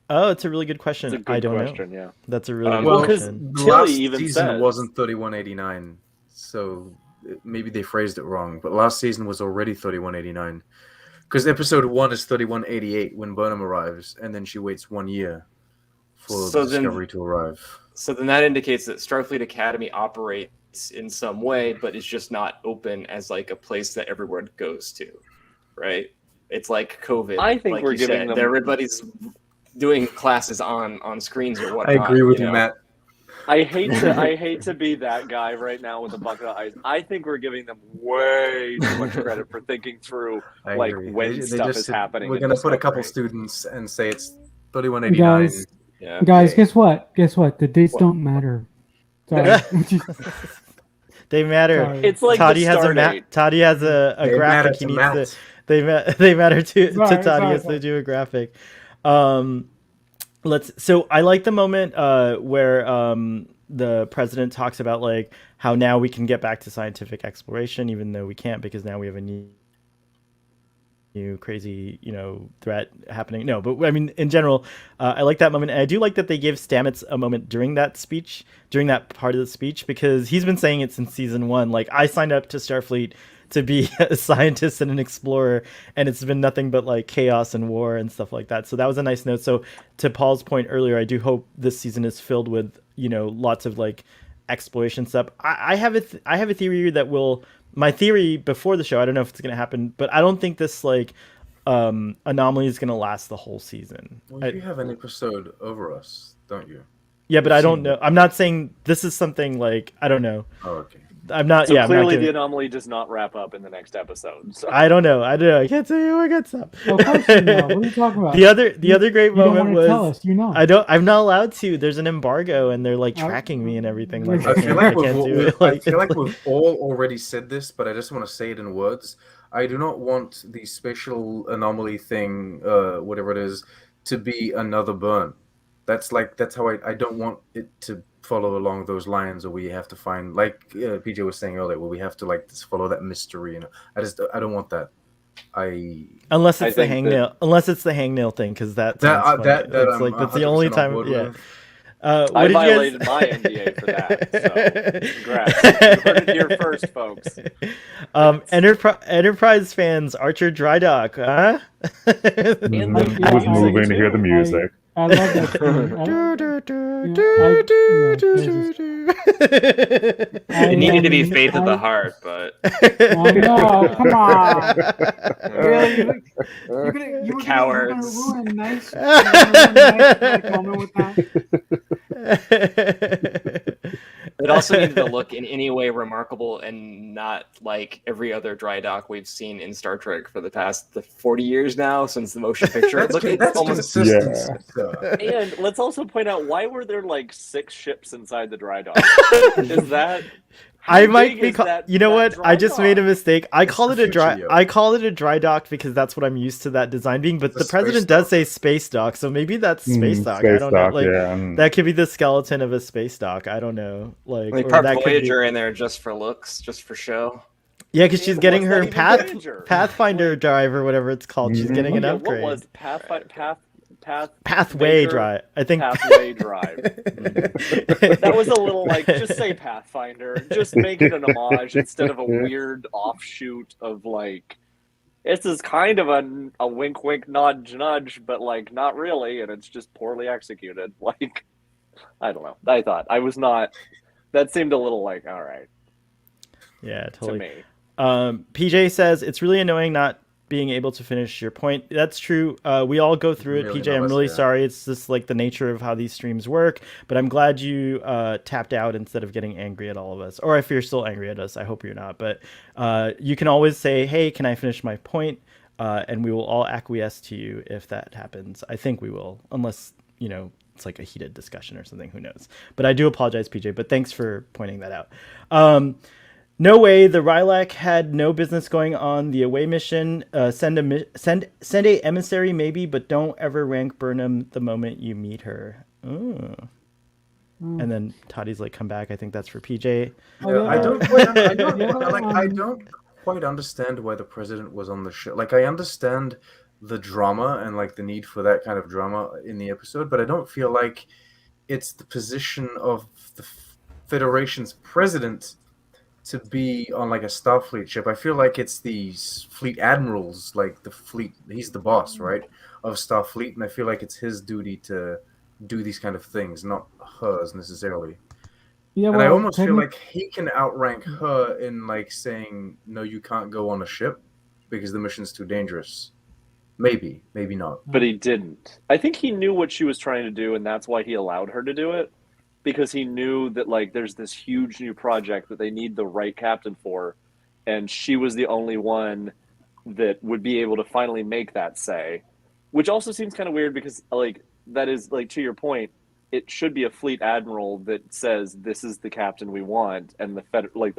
Oh, it's a really good It's question. a I good don't question. know. Yeah. That's a really good Well, because question. The Tilly last even season says wasn't 3189, so maybe they phrased it wrong. But last season was already 3189, because episode 1 is 3188 when Burnham arrives, and then she waits 1 year for So the then- Discovery to arrive. So then that indicates that Starfleet Academy operates in some way, but it's just not open as like a place that everyone goes to, right? It's like COVID. I think like we're you giving said. them- Everybody's doing classes on screens or I whatnot. agree with you you, know? Matt. I hate to be that guy right now with a bucket of ice. I think we're giving them way too much credit for thinking through I like agree. when They stuff just is said, happening. We're in going to put a couple Discovery. students and say it's 3189. Guys, Yeah. guys, Yeah. guess what? Guess what? The dates What? don't matter. Sorry. They matter. Sorry. It's like Toddy the has a star date. Toddy has a They matter graphic. He to needs Matt. to. They matter to Sorry, Toddy sorry, as sorry. they do a graphic. So I like the moment where the president talks about like how now we can get back to scientific exploration, even though we can't because now we have a new crazy threat happening. No, but I mean in general, I like that moment, and I do like that they give Stamets a moment during that speech, during that part of the speech, because he's been saying it since season 1. Like, I signed up to Starfleet to be a scientist and an explorer, and it's been nothing but like chaos and war and stuff like that. So that was a nice note. So to Paul's point earlier, I do hope this season is filled with lots of like exploration stuff. I have a theory that will. My theory before the show, I don't know if it's going to happen, but I don't think this like anomaly is going to last the whole season. Well, you have an episode over us, don't you? Yeah, but You've I don't seen know. it. I'm not saying this is something like, I don't know. Oh, okay. I'm not. So yeah, I'm not clearly giving- the anomaly does not wrap up in the next episode. So I don't know. I can't tell you. I got some. Of course you know. What are you talking about? The other great you don't moment want to tell was us. You know. I'm not allowed to. There's an embargo, and they're like tracking me and everything. Like I feel like do it. I feel like we've all already said this, but I just want to say it in words. I do not want the spatial anomaly thing, whatever it is, to be another burn. That's how I don't want it to follow along those lines, or we have to find, like PJ was saying earlier, where we have to like just follow that mystery. I don't want that. Unless I it's the think that- hangnail. Unless it's the hangnail thing, because that's that it's I'm like that's the only 100% on time. board Yeah. with. What I did you guys- violated my NDA for that. So congrats. You heard it here first, folks. Enterprise fans, Archer dry dock, huh? In I the was Yeah, moving to hear the I- music. I love that scene. It needed to be mean, Faith of the I- Heart, but I know. Come on. Really? You're gonna Cowards. ruin nice like, moment with that. it also needed to look in any way remarkable and not like every other dry dock we've seen in Star Trek for the past 40 years now since the motion picture. That's, Look, it's that's almost consistency. And let's also point out, why were there like 6 ships inside the dry dock? Is that? I how might big be. is that- You know that what? I dry just dock? made a mistake. I call It's it a the dry. future, yo. I call it a dry dock because that's what I'm used to that design being. But The the president space does dock. say space dock, so maybe that's space dock. I Space don't dock, know. Like yeah. that could be the skeleton of a space dock. I don't know. Like They or parked that could be- Voyager in there just for looks, just for show. Yeah, because she's And getting what's her that even Voyager? Pathfinder drive or whatever it's called. She's getting Mhm. an Yeah, upgrade. what was Pathway Baker- drive? I think. Pathway Drive? That was a little like, just say Pathfinder. Just make it an homage instead of a weird offshoot of like, this is kind of a wink wink nudge nudge, but like not really, and it's just poorly executed. Like, I don't know. I thought I was not. That seemed a little like, all right, Yeah, to totally. me. PJ says it's really annoying not being able to finish your point. That's true. We all go through it. Really PJ, I'm nervous, really yeah. sorry. It's just like the nature of how these streams work. But I'm glad you tapped out instead of getting angry at all of us. Or if you're still angry at us, I hope you're not. But you can always say, "Hey, can I finish my point?" And we will all acquiesce to you if that happens. I think we will, unless it's like a heated discussion or something. Who knows? But I do apologize, PJ. But thanks for pointing that out. No way. The Rylak had no business going on the away mission. Send a emissary maybe, but don't ever rank Burnham the moment you meet her. Ooh. And then Toddy's like, "Come back." I think that's for PJ. Yeah, I don't I don't quite understand why the president was on the show. Like, I understand the drama and like the need for that kind of drama in the episode, but I don't feel like it's the position of the Federation's president to be on like a Starfleet ship. I feel like it's these fleet admirals, like the fleet. He's the boss, right, of Starfleet, and I feel like it's his duty to do these kind of things, not hers necessarily. Yeah, And I well, almost feel like he can outrank her in like saying, "No, you can't go on a ship because the mission's too dangerous." Maybe, maybe not. But he didn't. I think he knew what she was trying to do, and that's why he allowed her to do it. Because he knew that like there's this huge new project that they need the right captain for, and she was the only one that would be able to finally make that say. Which also seems kind of weird because like that is like, to your point, it should be a fleet admiral that says this is the captain we want, and the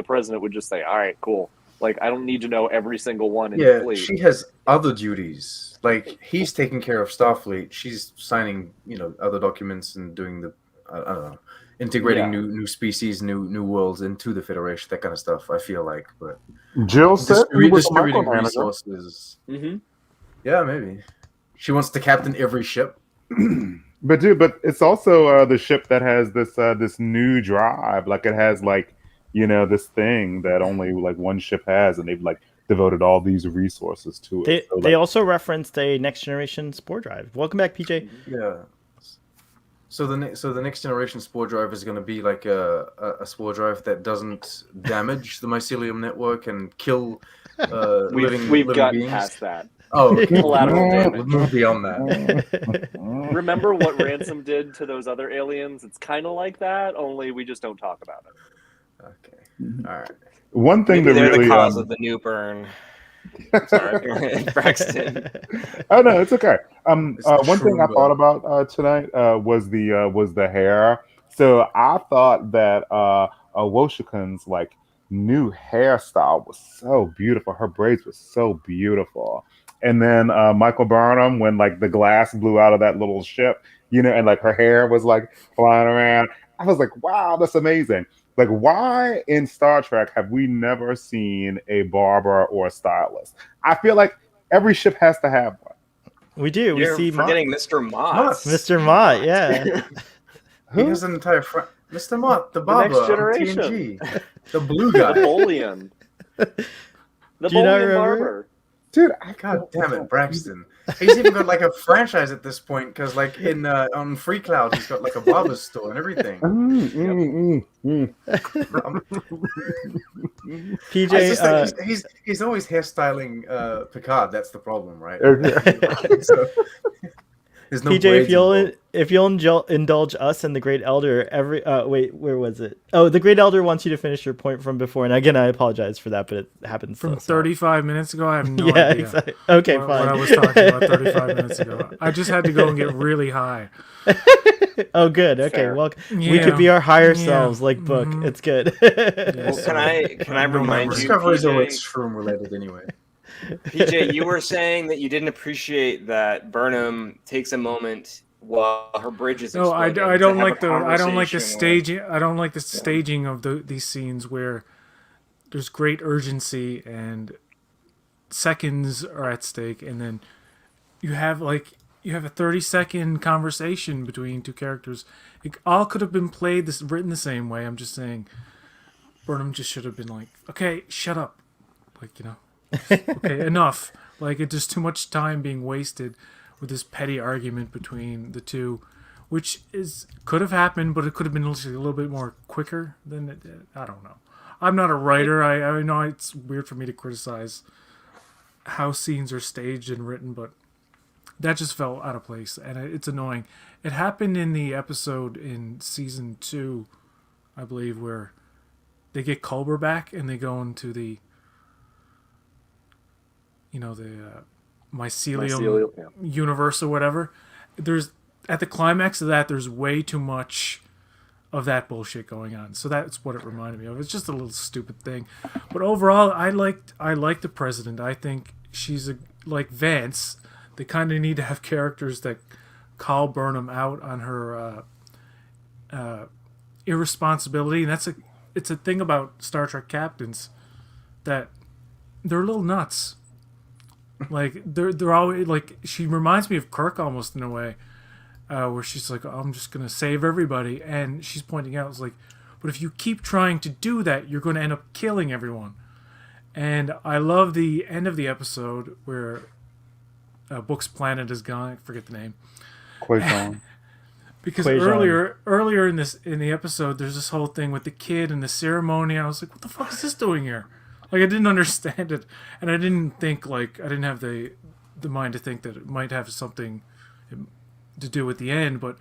president would just say, "All right, cool." Like, I don't need to know every single one in the Yeah, fleet. she has other duties. Like, he's taking care of Starfleet. She's signing, other documents and doing the, I don't know, integrating Yeah. new species, new worlds into the Federation, that kind of stuff. I feel like, but Jill said he was a distributing micromanager. resources. Mm-hmm. Yeah, maybe she wants to captain every ship. But it's also the ship that has this new drive. Like it has like this thing that only like one ship has, and they've like devoted all these resources to it. They also referenced a next generation spore drive. Welcome back, PJ. Yeah. So the next generation spore drive is going to be like a spore drive that doesn't damage the mycelium network and kill We've gotten beings. past that. Oh, okay. Collateral damage. We've moved beyond that. Remember what Ransom did to those other aliens? It's kind of like that, only we just don't talk about it. Okay. All right. One thing Maybe that they're really the cause of the new burn. Sorry, Braxton. Oh no, it's okay. One thing I true, thought about tonight was the hair. So I thought that Woshikun's like new hairstyle was so beautiful. Her braids were so beautiful. And then Michael Burnham, when like the glass blew out of that little ship, and like her hair was like flying around. I was like, wow, that's amazing. Like, why in Star Trek have we never seen a barber or a stylist? I feel like every ship has to have one. We do. You're we see forgetting Mr. Mott. Mr. Mott, yeah. He has an entire Mr. Mott, the barber, Next Generation. on TNG, the blue guy. The Bolian. The Do you not Bolian remember? barber. Dude, God damn it, Braxton. He's even got like a franchise at this point because, like, on Free Cloud, he's got like a barber's store and everything. PJ, He's always hairstyling Picard. That's the problem, right? Okay. So, there's no PJ, braids involved. if you'll indulge us and the Great Elder, wait, where was it? Oh, the Great Elder wants you to finish your point from before, and again, I apologize for that, but it happens From so 35 minutes ago, I have no yeah, idea exactly. Okay, what fine. I was talking about 35 minutes ago. I just had to go and get really high. Oh, good. Okay, Fair. well, we Yeah. could be our higher Yeah. selves, like Book. Mhm. It's good. Well, can I remind you, Discoveries are PJ, it's shroom related anyway. PJ, you were saying that you didn't appreciate that Burnham takes a moment while her bridge is No, I exploding don't to have like a I don't like the conversation staging. I don't like the staging of these scenes where there's great urgency and seconds are at stake, and then you have a 30-second conversation between two characters. It all could have been written the same way. I'm just saying, Burnham just should have been like, "Okay, shut up," okay, enough. Like, it's just too much time being wasted with this petty argument between the two, which could have happened, but it could have been a little bit more quicker than it did. I don't know. I'm not a writer. I know it's weird for me to criticize how scenes are staged and written, but that just felt out of place, and it's annoying. It happened in the episode in season 2, I believe, where they get Culber back and they go into the mycelium yeah. universe or whatever. There's at the climax of that, there's way too much of that bullshit going on. So that's what it reminded me of. It's just a little stupid thing, but overall, I like the president. I think she's like Vance. They kind of need to have characters that call Burnham out on her irresponsibility, and it's a thing about Star Trek captains that they're a little nuts. Like they're always like, she reminds me of Kirk almost in a way, where she's like, oh, I'm just gonna save everybody, and she's pointing out, it's like, but if you keep trying to do that, you're going to end up killing everyone. And I love the end of the episode where Book's planet is gone. I forget the name. Quajon. Because Quajon. earlier in the episode, there's this whole thing with the kid and the ceremony. I was like, what the fuck is this doing here? Like, I didn't understand it, and I didn't have the mind to think that it might have something to do with the end. But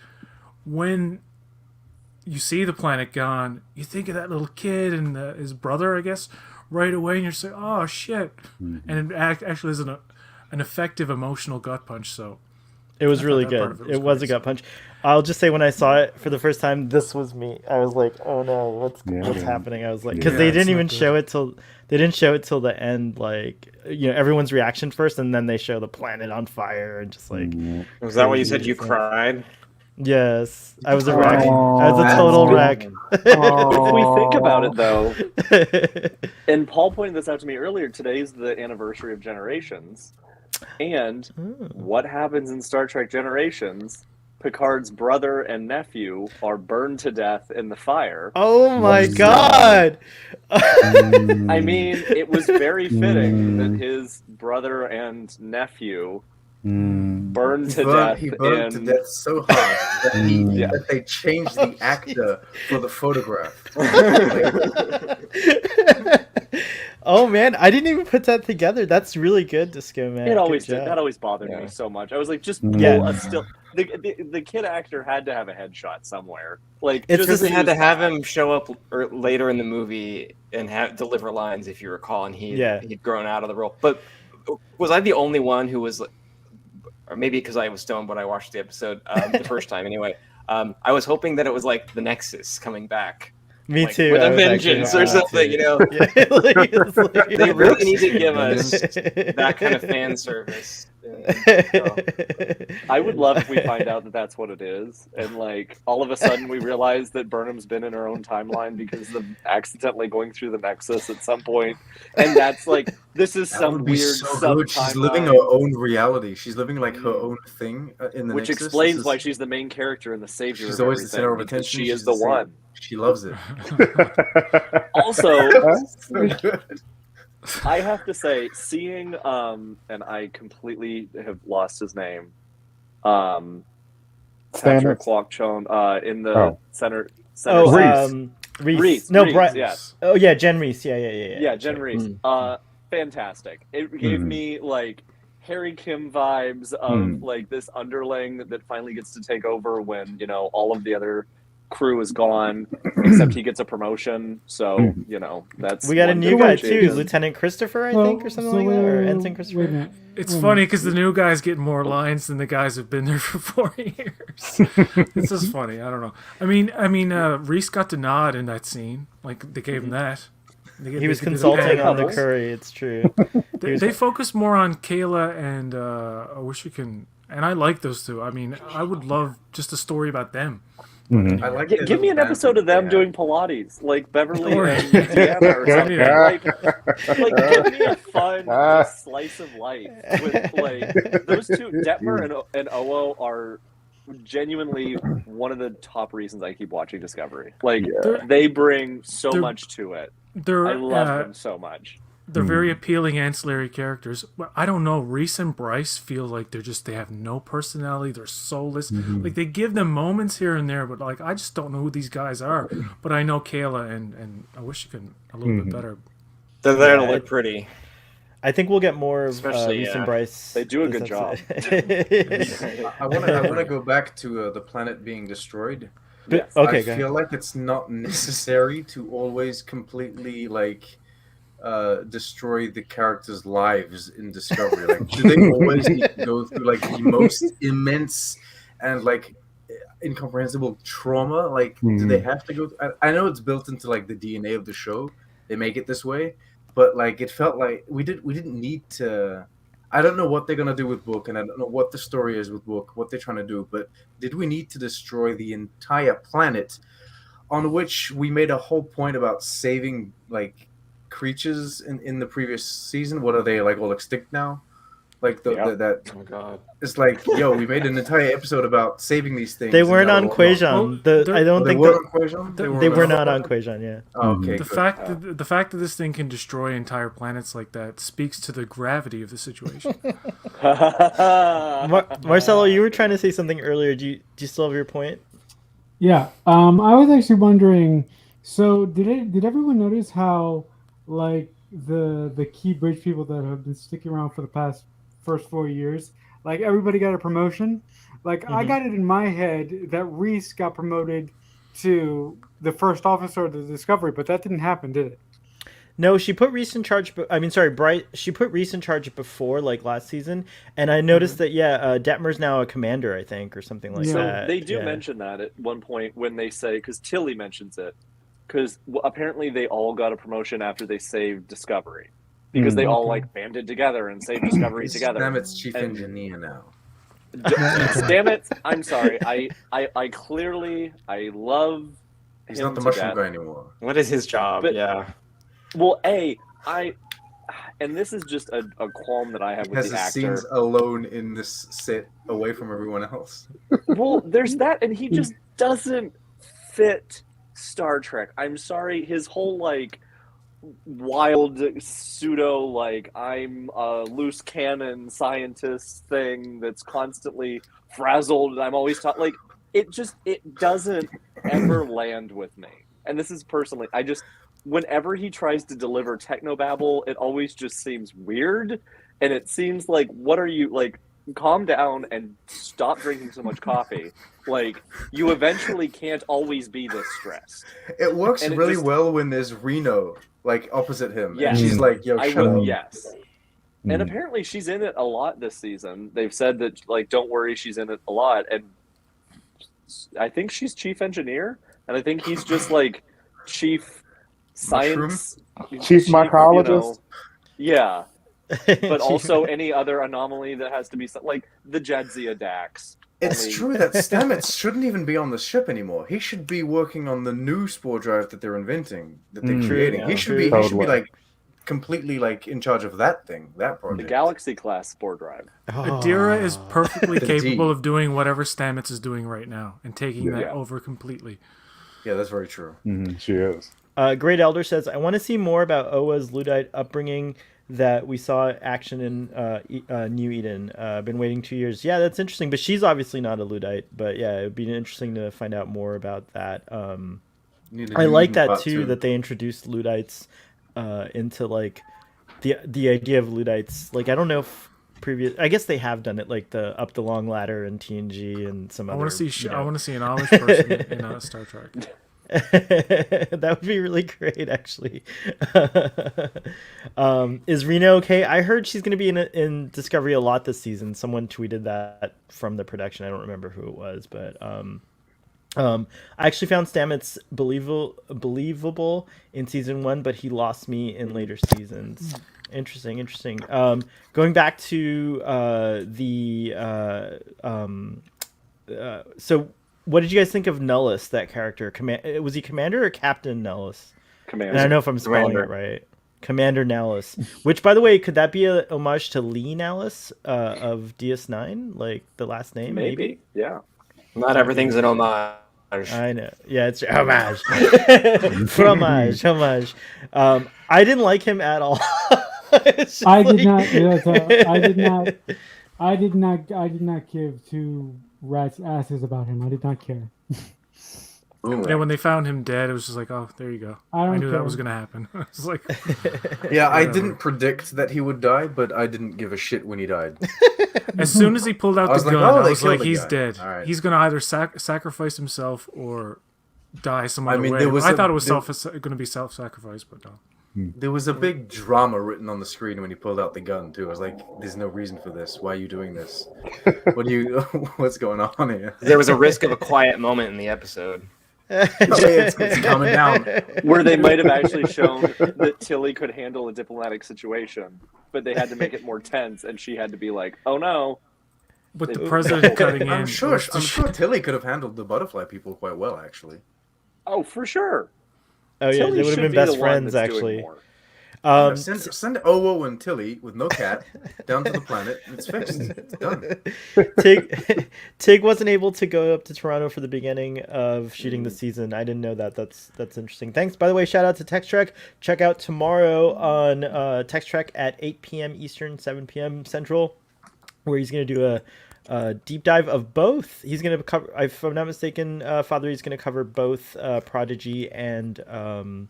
when you see the planet gone, you think of that little kid and his brother, I guess, right away, and you're just like, oh shit. Mm-hmm. And it actually is an effective emotional gut punch. So It was I thought really that part good. of it was It was great. a gut punch. I'll just say, when I saw it for the first time, this was me. I was like, "Oh no, what's Yeah. happening?" I was like, because Yeah, they it's didn't not even good. show it till the end. Like, everyone's reaction first, and then they show the planet on fire, and just like, Mhm. Was that what you said? crazy You stuff. cried? Yes, I was a Oh, wreck. I was a that's total good. wreck. If we think about it, though, though. and Paul pointed this out to me earlier, today's the anniversary of Generations. And what happens in Star Trek Generations? Picard's brother and nephew are burned to death in the fire. Oh my Wow. god! I mean, it was very fitting that his brother and nephew burned to death. He burned to in... death so hard that, Yeah. that they changed the actor for the photograph. Oh man, I didn't even put that together. That's really good, Disco Man. It Good always did. job. That always bothered Yeah. me so much. I was like, just pull Yeah. a still. The kid actor had to have a headshot somewhere. Like, It's just Because they had to use have that. him show up later in the movie and deliver lines, if you recall, and he'd grown out of the role. But was I the only one who was, or maybe because I was stoned when I watched the episode the first time anyway, I was hoping that it was like the Nexus coming back. Me like, too. with I a was actually vengeance hoping or that something, too. you know. Yeah, it's like- They really need to give us that kind of fan service. I would love if we find out that that's what it is, and like all of a sudden we realize that Burnham's been in her own timeline because of accidentally going through the Nexus at some point, and that's like this is That some would be weird so sub good. She's living her own reality. She's living like her own thing in the which Nexus. explains This is- why she's the main character and the savior. she's of always the center of everything, because attention. She is She's the the same. one. She loves it. Also, I have to say, seeing and I completely have lost his name. Patrick Stamets. Kwok Chon in the Oh. center. Oh, Reese. Reese. Reese. No, Reese, Brian. yeah. Oh yeah, Jen Reese. Yeah. Yeah, Jen Reese. Fantastic. It gave me like Harry Kim vibes of like this underling that finally gets to take over when all of the other crew is gone, except he gets a promotion. So that's We got a one new guy too, differentiation. Lieutenant Christopher, I think, or something like that, or Ensign Christopher. Wait a minute. It's funny because the new guys get more lines than the guys who've been there for 4 years. It's just funny. I don't know. I mean, Reese got the nod in that scene. Like they gave him that. He was did a consulting pan. on the curry. It's true. They focus more on Kayla and I wish we can. And I like those two. I mean, I would love just a story about them. I like the Give me an little episode of banter them they doing Pilates, like Beverly Or- and Deanna or something. Yeah. Like give me a fun just slice of life with like those two. Detmer and Oo are genuinely one of the top reasons I keep watching Discovery. Like they bring so They're- much to it. They're I love them so much. they're very appealing ancillary characters. But I don't know. Reese and Bryce feel like they have no personality. They're soulless. Like they give them moments here and there, but like I just don't know who these guys are. But I know Kayla and I wish you could a little bit better. They're there to look pretty. I think we'll get more of Especially, Reese and Bryce. They do a this good job. episode. I want to go back to the planet being destroyed. Yes. Okay, I go feel ahead. like it's not necessary to always completely destroy the characters' lives in Discovery. Like, do they always need to go through like the most immense and like incomprehensible trauma. Like, do they have to go? I know it's built into like the DNA of the show. They make it this way, but like it felt like we didn't need to. I don't know what they're gonna do with Book, and I don't know what the story is with Book, what they're trying to do. But did we need to destroy the entire planet, on which we made a whole point about saving like creatures in the previous season? What are they like all extinct now? Like that. Oh god. It's like, yo, we made an entire episode about saving these things. They and weren't now on they're all Quajon. Well, I don't They think were that on Quajon? they were not on Quajon. Yeah. Oh, okay. The good. fact that this thing can destroy entire planets like that speaks to the gravity of the situation. Marcelo, you were trying to say something earlier. Do you still have your point? Yeah. I was actually wondering. So did everyone notice how like the key bridge people that have been sticking around for the first 4 years, like everybody got a promotion? Like I got it in my head that Reese got promoted to the first officer of the Discovery, but that didn't happen, did it? No, she put Reese in charge. Bright. She put Reese in charge before, like last season, and I noticed that Detmer's now a commander, I think, or something like Yeah. that. They do Yeah. mention that at one point when they say, because Tilly mentions it, because apparently they all got a promotion after they saved Discovery, because they all Okay. like banded together and saved Discovery together. Stamets chief And- engineer now. Damn it! I'm sorry. I clearly love. He's him not the to mushroom death. guy anymore. What is his job? But- yeah. Well, and this is just a qualm that I have He with has the his actor. scenes alone in this set, away from everyone else. Well, there's that, and he just doesn't fit Star Trek. I'm sorry, his whole like wild pseudo like I'm a loose cannon scientist thing that's constantly frazzled and I'm always taught like it doesn't ever land with me. And this is personally, whenever he tries to deliver technobabble, it always just seems weird, and it seems like, what are you like? Calm down and stop drinking so much coffee. Like, you eventually can't always be this stressed. It works And it really just- well when there's Reno like opposite him. Yeah. And she's like, yo, I shut will, up. yes. And apparently she's in it a lot this season. They've said that, like, don't worry, she's in it a lot. And I think she's chief engineer, and I think he's just like chief science, Chief mycologist? yeah. But also any other anomaly that has to be like the Jadzia Dax. It's Only- true that Stamets shouldn't even be on the ship anymore. He should be working on the new spore drive that they're inventing, that they're creating. yeah. He should be Totally. like completely like in charge of that thing, that The project. Galaxy class spore drive. Adira is perfectly The capable D. of doing whatever Stamets is doing right now and taking that Yeah. over completely. Yeah, that's very true. She is. Great Elder says, I want to see more about Oa's Luddite upbringing that we saw action in New Eden. Been waiting 2 years. Yeah, that's interesting. But she's obviously not a Luddite. But yeah, it would be interesting to find out more about that. Need a I new like Eden that part too, two. that they introduced Luddites into like the idea of Luddites. Like, I don't know if I guess they have done it, like the Up the Long Ladder and TNG and some I other. want to see. you know. I want to see an Amish person in Star Trek. That would be really great, actually. Is Rena okay? I heard she's going to be in Discovery a lot this season. Someone tweeted that from the production. I don't remember who it was, but I actually found Stamets believable in season 1, but he lost me in later seasons. Interesting. Going back to so what did you guys think of Nellis, that character? Was he Commander or Captain Nellis? Commander. And I don't know if I'm spelling Commander. it right. Commander Nellis. Which, by the way, could that be a homage to Lee Nellis of DS9? Like the last name, maybe? Yeah. Not everything's an homage. I know. Yeah, it's homage. homage. I didn't like him at all. It's just I did like- not. Yeah, so I did not give two rats' asses about him. I did not care. Yeah, when they found him dead, it was just like, oh, there you go. I don't knew care. that was gonna happen. I was like, Yeah, I Whatever. didn't predict that he would die, but I didn't give a shit when he died. as soon as he pulled out I was the like, gun, oh, I they was killed like, the he's guy. dead. All right. He's gonna either sacrifice himself or die some I other mean, way. there was I a- thought it was there- going to be self-sacrifice, but no. There was a big drama written on the screen when he pulled out the gun too. I was like, "There's no reason for this. Why are you doing this? What's going on here?" There was a risk of a quiet moment in the episode. It's coming down. Where they might have actually shown that Tilly could handle a diplomatic situation, but they had to make it more tense, and she had to be like, "Oh no." With the president cutting in. I'm sure Tilly could have handled the butterfly people quite well, actually. Oh, for sure. Oh yeah, Tilly they would have should been be best the one friends that's doing actually. more. Send Owo and Tilly with no cat down to the planet. It's fixed. It's done. Tig wasn't able to go up to Toronto for the beginning of shooting the season. I didn't know that. That's interesting. Thanks. By the way, shout out to Tex Trek. Check out tomorrow on Tex Trek at 8 p.m. Eastern, 7 p.m. Central, where he's going to do a deep dive of both. He's going to cover, if I'm not mistaken, Father, he's going to cover both Prodigy and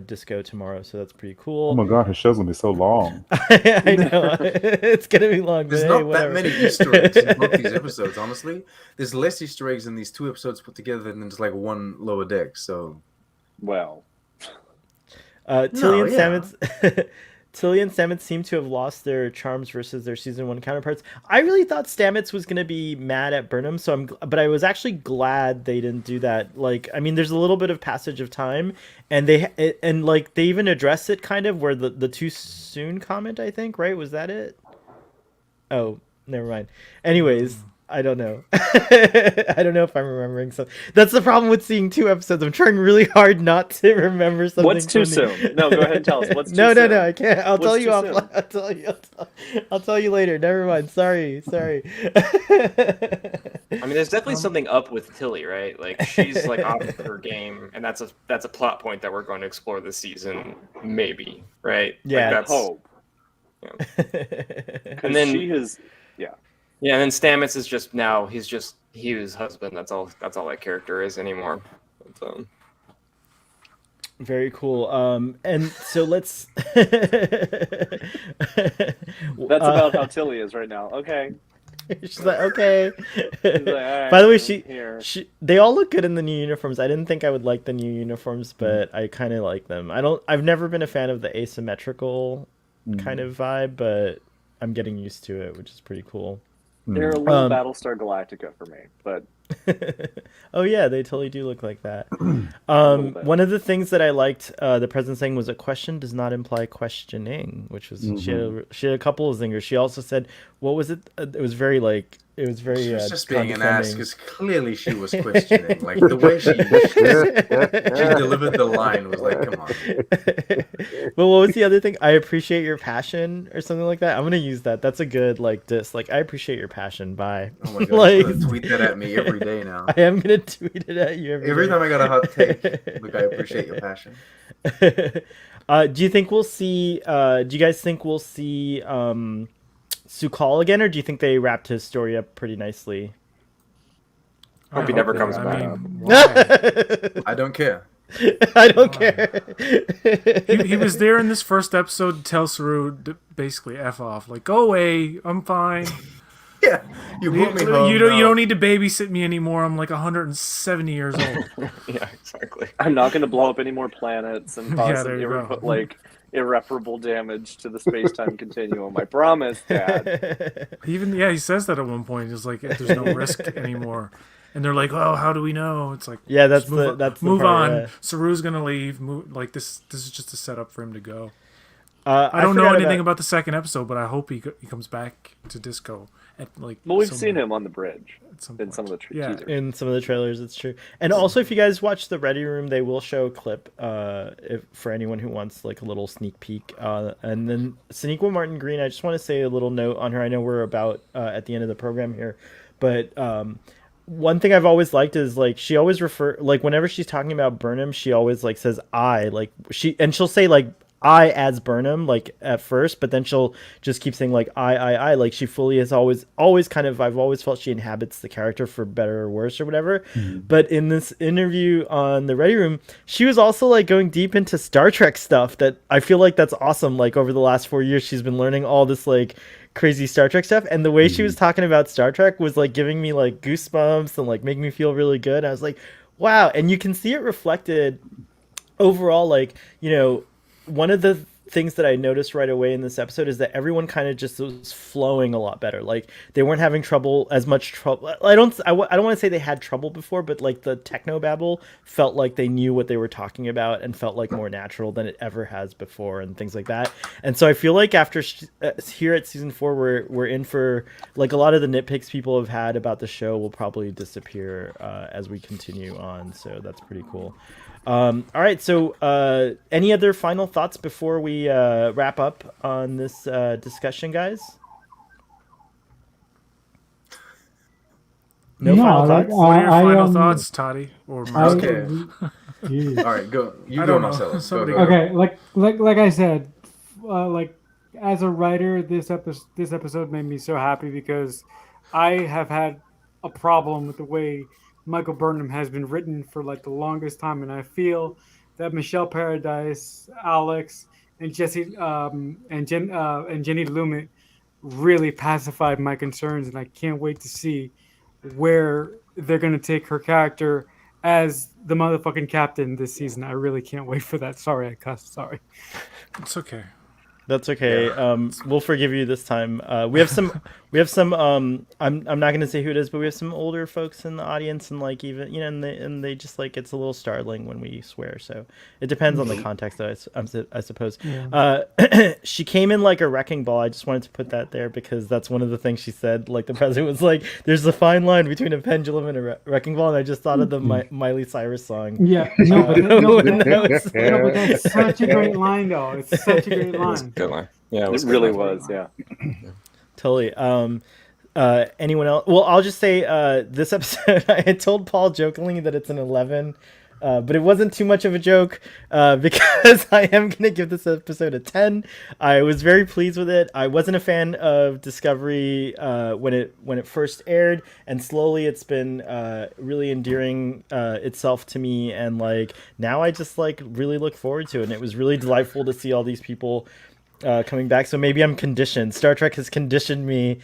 Disco tomorrow, so that's pretty cool. Oh my god, his show's gonna be so long. I know. It's gonna be long. There's not that many Easter eggs in both these episodes, honestly. There's less Easter eggs in these two episodes put together than just like one Lower Deck, so... Well. Tilly and Stamets... Tilly and Stamets seem to have lost their charms versus their season 1 counterparts. I really thought Stamets was going to be mad at Burnham, but I was actually glad they didn't do that. Like, I mean, there's a little bit of passage of time, and they even address it kind of where the too soon comment, I think, right? Was that it? Oh, never mind. Anyways, I don't know. I don't know if I'm remembering something. That's the problem with seeing 2 episodes. I'm trying really hard not to remember something. What's too funny. soon? No, go ahead and tell us. What's too no, soon? I can't. I'll What's tell you too offline. I'll tell you later. Never mind. Sorry. I mean, there's definitely something up with Tilly, right? Like, she's like off of her game, and that's a plot point that we're going to explore this season, maybe, right? Yeah, like, that's hope. Yeah. And then she has, yeah. Yeah, and then Stamets is just now he's his husband. That's all that character is anymore. So. Very cool. And so let's. That's about how Tilly is right now. Okay. She's like, okay. She's like, all right, By the way, they all look good in the new uniforms. I didn't think I would like the new uniforms, but I kind of like them. I've never been a fan of the asymmetrical kind of vibe, but I'm getting used to it, which is pretty cool. They're a little Battlestar Galactica for me, but oh yeah, they totally do look like that. One of the things that I liked the president saying was a question does not imply questioning, which was she had a couple of zingers. She also said, what was it? It was very she was just being an ass because clearly she was questioning. Like the way she delivered the line was like, come on. But what was the other thing? I appreciate your passion or something like that. I'm gonna use that. That's a good diss. Like, I appreciate your passion. Bye. Oh my god, you're gonna tweet that at me every day now. I am gonna tweet it at you every day. Time I got a hot take. Like, I appreciate your passion. Do you think we'll see? Do you guys think we'll see Sukal again, or do you think they wrapped his story up pretty nicely? Hope he never comes back. I don't care. I don't care. He was there in this first episode to tell Saru to basically F off. Like, go away. I'm fine. Yeah. You brought me home. You don't need to babysit me anymore. I'm like 170 years old. Yeah, exactly. I'm not going to blow up any more planets and cause Yeah, irreparable damage to the space-time continuum. I promise, Dad. He says that at one point. He's like, there's no risk anymore. And they're like, "Oh, how do we know?" It's like, yeah, that's move the part, on. yeah. Saru's gonna leave. Like this is just a setup for him to go. I don't know anything about the second episode, but I hope he comes back to Disco at Well, we've seen him on the bridge in some of the yeah. teasers. In some of the trailers, it's true. And also, if you guys watch the Ready Room, they will show a clip for anyone who wants like a little sneak peek. And then Sonequa Martin Green, I just want to say a little note on her. I know we're about at the end of the program here, but one thing I've always liked is like she always whenever she's talking about Burnham, she always like says I, like she'll say like I as Burnham like at first, but then she'll just keep saying like I, like she fully is always kind of, I've always felt she inhabits the character for better or worse or whatever. But in this interview on the Ready Room, she was also like going deep into Star Trek stuff that I feel like that's awesome. Like over the last 4 years, she's been learning all this like crazy Star Trek stuff, and the way she was talking about Star Trek was like giving me like goosebumps and like making me feel really good. I was like, wow. And you can see it reflected overall, like, you know, one of the things that I noticed right away in this episode is that everyone kind of just was flowing a lot better. Like they weren't having as much trouble. I don't want to say they had trouble before, but like the techno babble felt like they knew what they were talking about and felt like more natural than it ever has before and things like that. And so I feel like after here at season 4, we're in for like a lot of the nitpicks people have had about the show will probably disappear as we continue on. So that's pretty cool. All right, so any other final thoughts before we wrap up on this discussion, guys? No final thoughts? What are your final thoughts, Toddy? Or Okay. All right, go. You I go, don't know. Marcelo. Somebody Go. Okay, like I said, like as a writer, this episode made me so happy because I have had a problem with the way Michael Burnham has been written for like the longest time, and I feel that Michelle Paradise, Alex, and Jesse and Jenny Lumet really pacified my concerns, and I can't wait to see where they're gonna take her character as the motherfucking captain this season. I really can't wait for that. Sorry, I cussed. Sorry. It's okay. That's okay. We'll forgive you this time. We have some. I'm not gonna say who it is, but we have some older folks in the audience, and like even and they just like it's a little startling when we swear. So it depends on the context, though. I suppose. Yeah. She came in like a wrecking ball. I just wanted to put that there because that's one of the things she said. Like the president was like, "There's a fine line between a pendulum and a wrecking ball," and I just thought of the Miley Cyrus song. Yeah, but that's such a great line, though. It's such a great line. Good line. Yeah, It really was. Yeah. Totally. Anyone else? Well, I'll just say this episode, I had told Paul jokingly that it's an 11, but it wasn't too much of a joke because I am going to give this episode a 10. I was very pleased with it. I wasn't a fan of Discovery when it first aired, and slowly it's been really endearing itself to me, and like now I just like really look forward to it, and it was really delightful to see all these people coming back. So maybe I'm conditioned. Star Trek has conditioned me.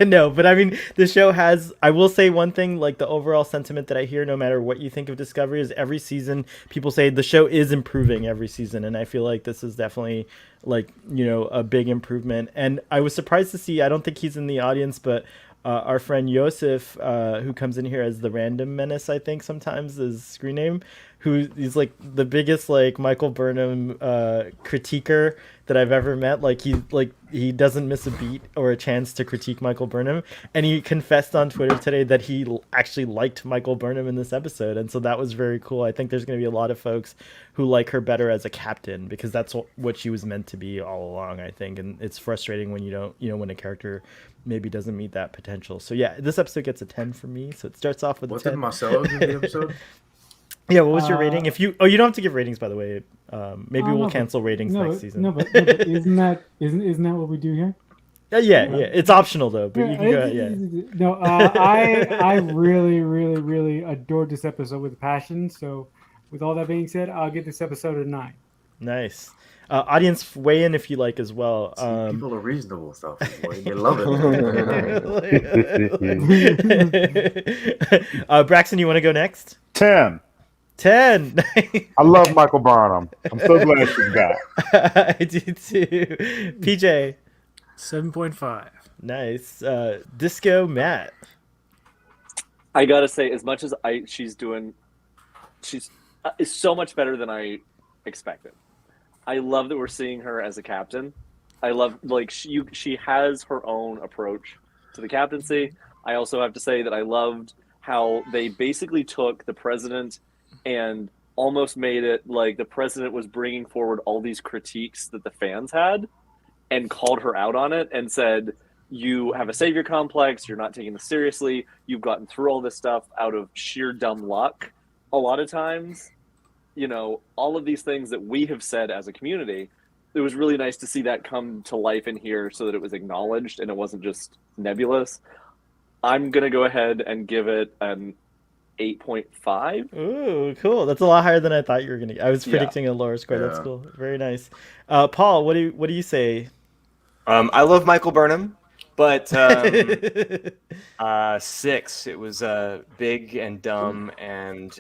No, but I mean, the show has, I will say one thing, like the overall sentiment that I hear, no matter what you think of Discovery, is every season people say the show is improving every season. And I feel like this is definitely like, a big improvement. And I was surprised to see, I don't think he's in the audience, but our friend Yosef, who comes in here as the Random Menace, I think sometimes is screen name, he's like the biggest like Michael Burnham critiquer that I've ever met. Like he doesn't miss a beat or a chance to critique Michael Burnham, and he confessed on Twitter today that he actually liked Michael Burnham in this episode, and so that was very cool. I think there's going to be a lot of folks who like her better as a captain because that's what she was meant to be all along, I think, and it's frustrating when you don't, when a character maybe doesn't meet that potential. So yeah, this episode gets a 10 from me. So it starts off with What a 10. did Marcelo give the episode? Yeah, what was your rating? If you you don't have to give ratings, by the way. Maybe we'll cancel ratings next season. No, but isn't that what we do here? Yeah. It's optional though, but you can go ahead. Yeah. No, I really, really, really adored this episode with passion. So, with all that being said, I'll give this episode a 9. Nice. Audience, weigh in if you like as well. People are reasonable stuff. They love it. Braxton, you want to go next? 10. 10. I love Michael Burnham. I'm so glad she's back. I do too. PJ. 7.5. Nice. Disco Matt. I gotta say, as much as she's so much better than I expected. I love that we're seeing her as a captain. I love she has her own approach to the captaincy. I also have to say that I loved how they basically took the president and almost made it like the president was bringing forward all these critiques that the fans had and called her out on it and said, you have a savior complex, you're not taking this seriously, you've gotten through all this stuff out of sheer dumb luck. A lot of times, all of these things that we have said as a community, it was really nice to see that come to life in here so that it was acknowledged and it wasn't just nebulous. I'm going to go ahead and give it an 8.5. Ooh, cool. That's a lot higher than I thought you were going to. I was predicting a lower score. Yeah. That's cool. Very nice. Paul, what do you say? I love Michael Burnham, But 6, it was big and dumb and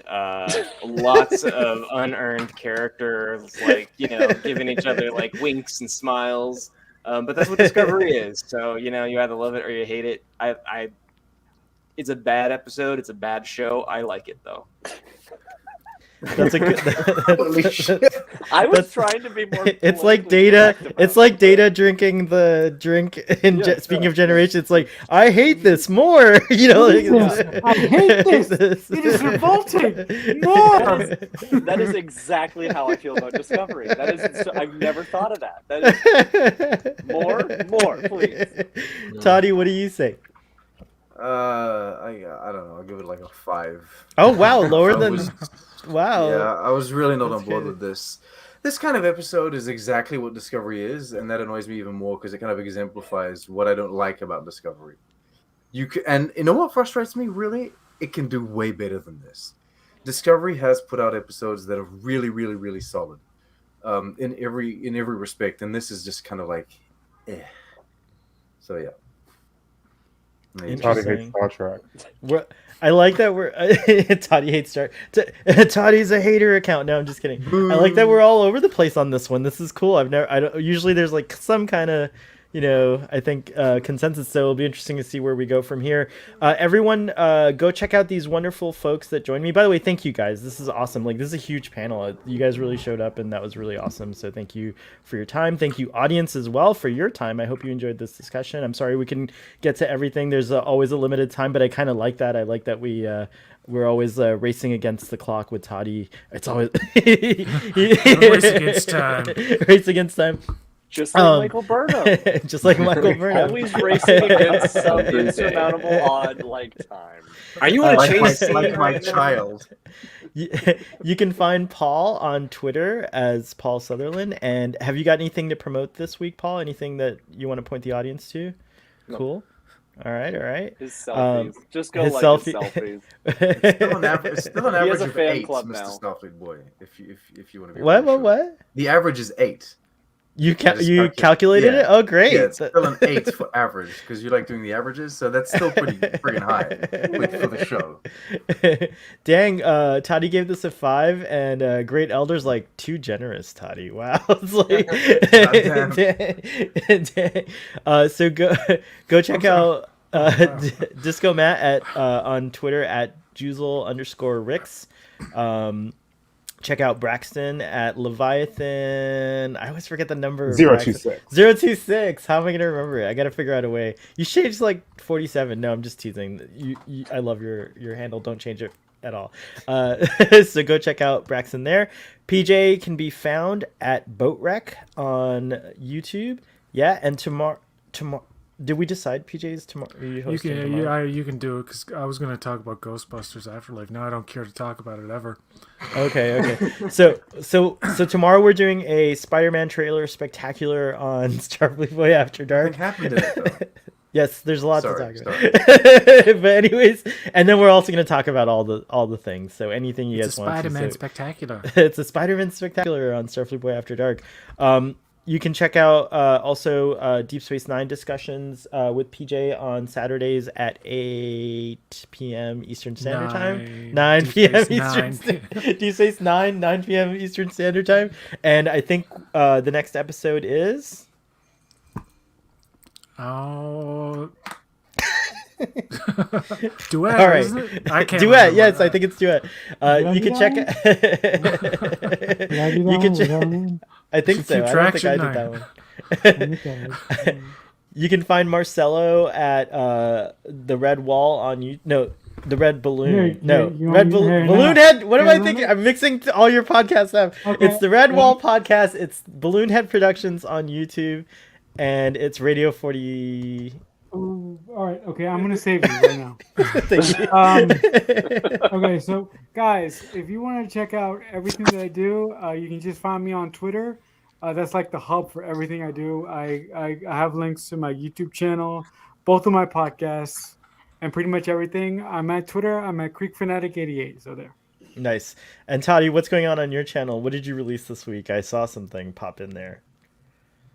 lots of unearned characters, like, giving each other like winks and smiles. But that's what Discovery is. So, you either love it or you hate it. It's a bad episode. It's a bad show. I like it though. That's a good. Holy shit. I was trying to be more. It's like politically Data. correct about It's like it, Data drinking the drink. Yeah, Speaking of generation, it's like I hate this more. Like, Jesus, I hate this. It is revolting. More. but that is exactly how I feel about Discovery. That is, I've never thought of that. That is more, please. Toddy, what do you say? I don't know. I'll give it like a 5. Oh wow, lower I than was- wow. Yeah, I was really not That's on board good. with this. This kind of episode is exactly what Discovery is, and that annoys me even more because it kind of exemplifies what I don't like about Discovery. And you know what frustrates me? Really, it can do way better than this. Discovery has put out episodes that are really, really, really solid, in every respect, and this is just kind of like, eh. So yeah. Toddy Interesting. hates Star Trek. I like that we're Toddy hates Star. Toddy's a hater account. No, I'm just kidding. I like that we're all over the place on this one. This is cool. I don't usually there's like some kind of I think consensus. So it'll be interesting to see where we go from here. Everyone, go check out these wonderful folks that joined me. By the way, thank you guys. This is awesome. Like, this is a huge panel. You guys really showed up, and that was really awesome. So thank you for your time. Thank you, audience, as well, for your time. I hope you enjoyed this discussion. I'm sorry we can get to everything. There's always a limited time, but I kind of like that. I like that we're always racing against the clock with Toddy. It's always Race against time. Race against time. Just like Michael Burnham. Just like Michael Burnham. Always racing against some insurmountable odd like time. Are you on a Like chase my, scene like my right now? child. You can find Paul on Twitter as Paul Sutherland. And have you got anything to promote this week, Paul? Anything that you want to point the audience to? No. Cool. All right. His selfies. Just go his like his selfies. It's still an average, He has a of fan 8, club Mr. now. Starfleet Boy. If you want to be What? really sure. What? The average is 8. You I just you calculated yeah. it? Oh, great. Yeah, it's still an 8 for average because you like doing the averages, so that's still pretty friggin' high for the show. Dang, Toddy gave this a 5, and Great Elder's like too generous, Toddy. Wow. It's like, dang. So go check out Disco Matt on Twitter at Juzel_Ricks. Check out Braxton at Leviathan. I always forget the number. of 026. 026. How am I gonna remember it? I gotta figure out a way. You changed like 47. No, I'm just teasing. I love your handle. Don't change it at all. So go check out Braxton there. PJ can be found at Boatwreck on YouTube. Yeah, and tomorrow. Did we decide PJ's tomorrow? You can do it because I was going to talk about Ghostbusters Afterlife. Now I don't care to talk about it ever. Okay. So tomorrow we're doing a Spider-Man trailer spectacular on Starfleet Boy After Dark. What happened to it, though? Yes, there's a lot Sorry, to talk about. But anyways, and then we're also going to talk about all the things. So anything you It's a guys want to. Spider-Man So spectacular. it's a Spider-Man spectacular on Starfleet Boy After Dark. You can check out also Deep Space Nine discussions with PJ on Saturdays at 8 p.m. Eastern Standard Time. 9 Deep p.m. Space Eastern 9. Deep Space 9 p.m. Eastern Standard Time. And I think the next episode is... Oh... Duet, All right. isn't it? I can't Duet, remember. yes, I think it's Duet. You do can check it. Did I do You that can one? Was check... that one? I think so. Keep I don't track, think I did shouldn't that one. You can find Marcelo at the Red Wall on you. No, the Red Balloon. You want me to hear it Balloon now? Head. What am I Hear it thinking? now? I'm mixing all your podcasts up. Okay. It's the Red Wall podcast. It's Balloon Head Productions on YouTube, and it's Radio 40. Ooh, all right. Okay, I'm gonna save you right now. Thank you. Okay, so guys, if you want to check out everything that I do, you can just find me on Twitter. That's like the hub for everything I do. I have links to my YouTube channel, both of my podcasts, and pretty much everything. I'm at Twitter. I'm at CreekFanatic88. So there. Nice. And Toddy, what's going on your channel? What did you release this week? I saw something pop in there.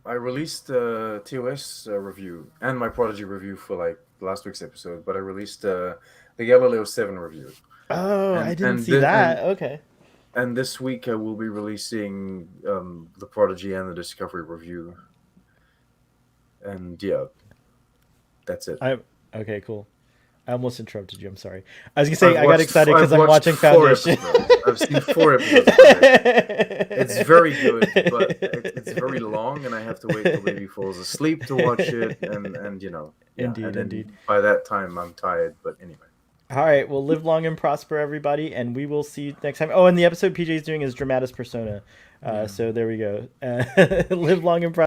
I released a TOS review and my Prodigy review for like last week's episode, but I released the Galileo 7 review. Oh, I didn't see thi- that. Okay. And this week I will be releasing the Prodigy and the Discovery review. And yeah, that's it. Okay, cool. I almost interrupted you. I'm sorry. I was gonna say I've I got watched- excited because I've I'm watched watching 4 Foundation. episodes. I've seen 4 episodes. Of it. It's very good, but it's very long, and I have to wait till baby falls asleep to watch it. And you know, yeah, Indeed, and then indeed. By that time, I'm tired. But anyway. All right. Well, live long and prosper, everybody, and we will see you next time. Oh, and the episode PJ's doing is Dramatis Persona. So there we go. Live long and prosper.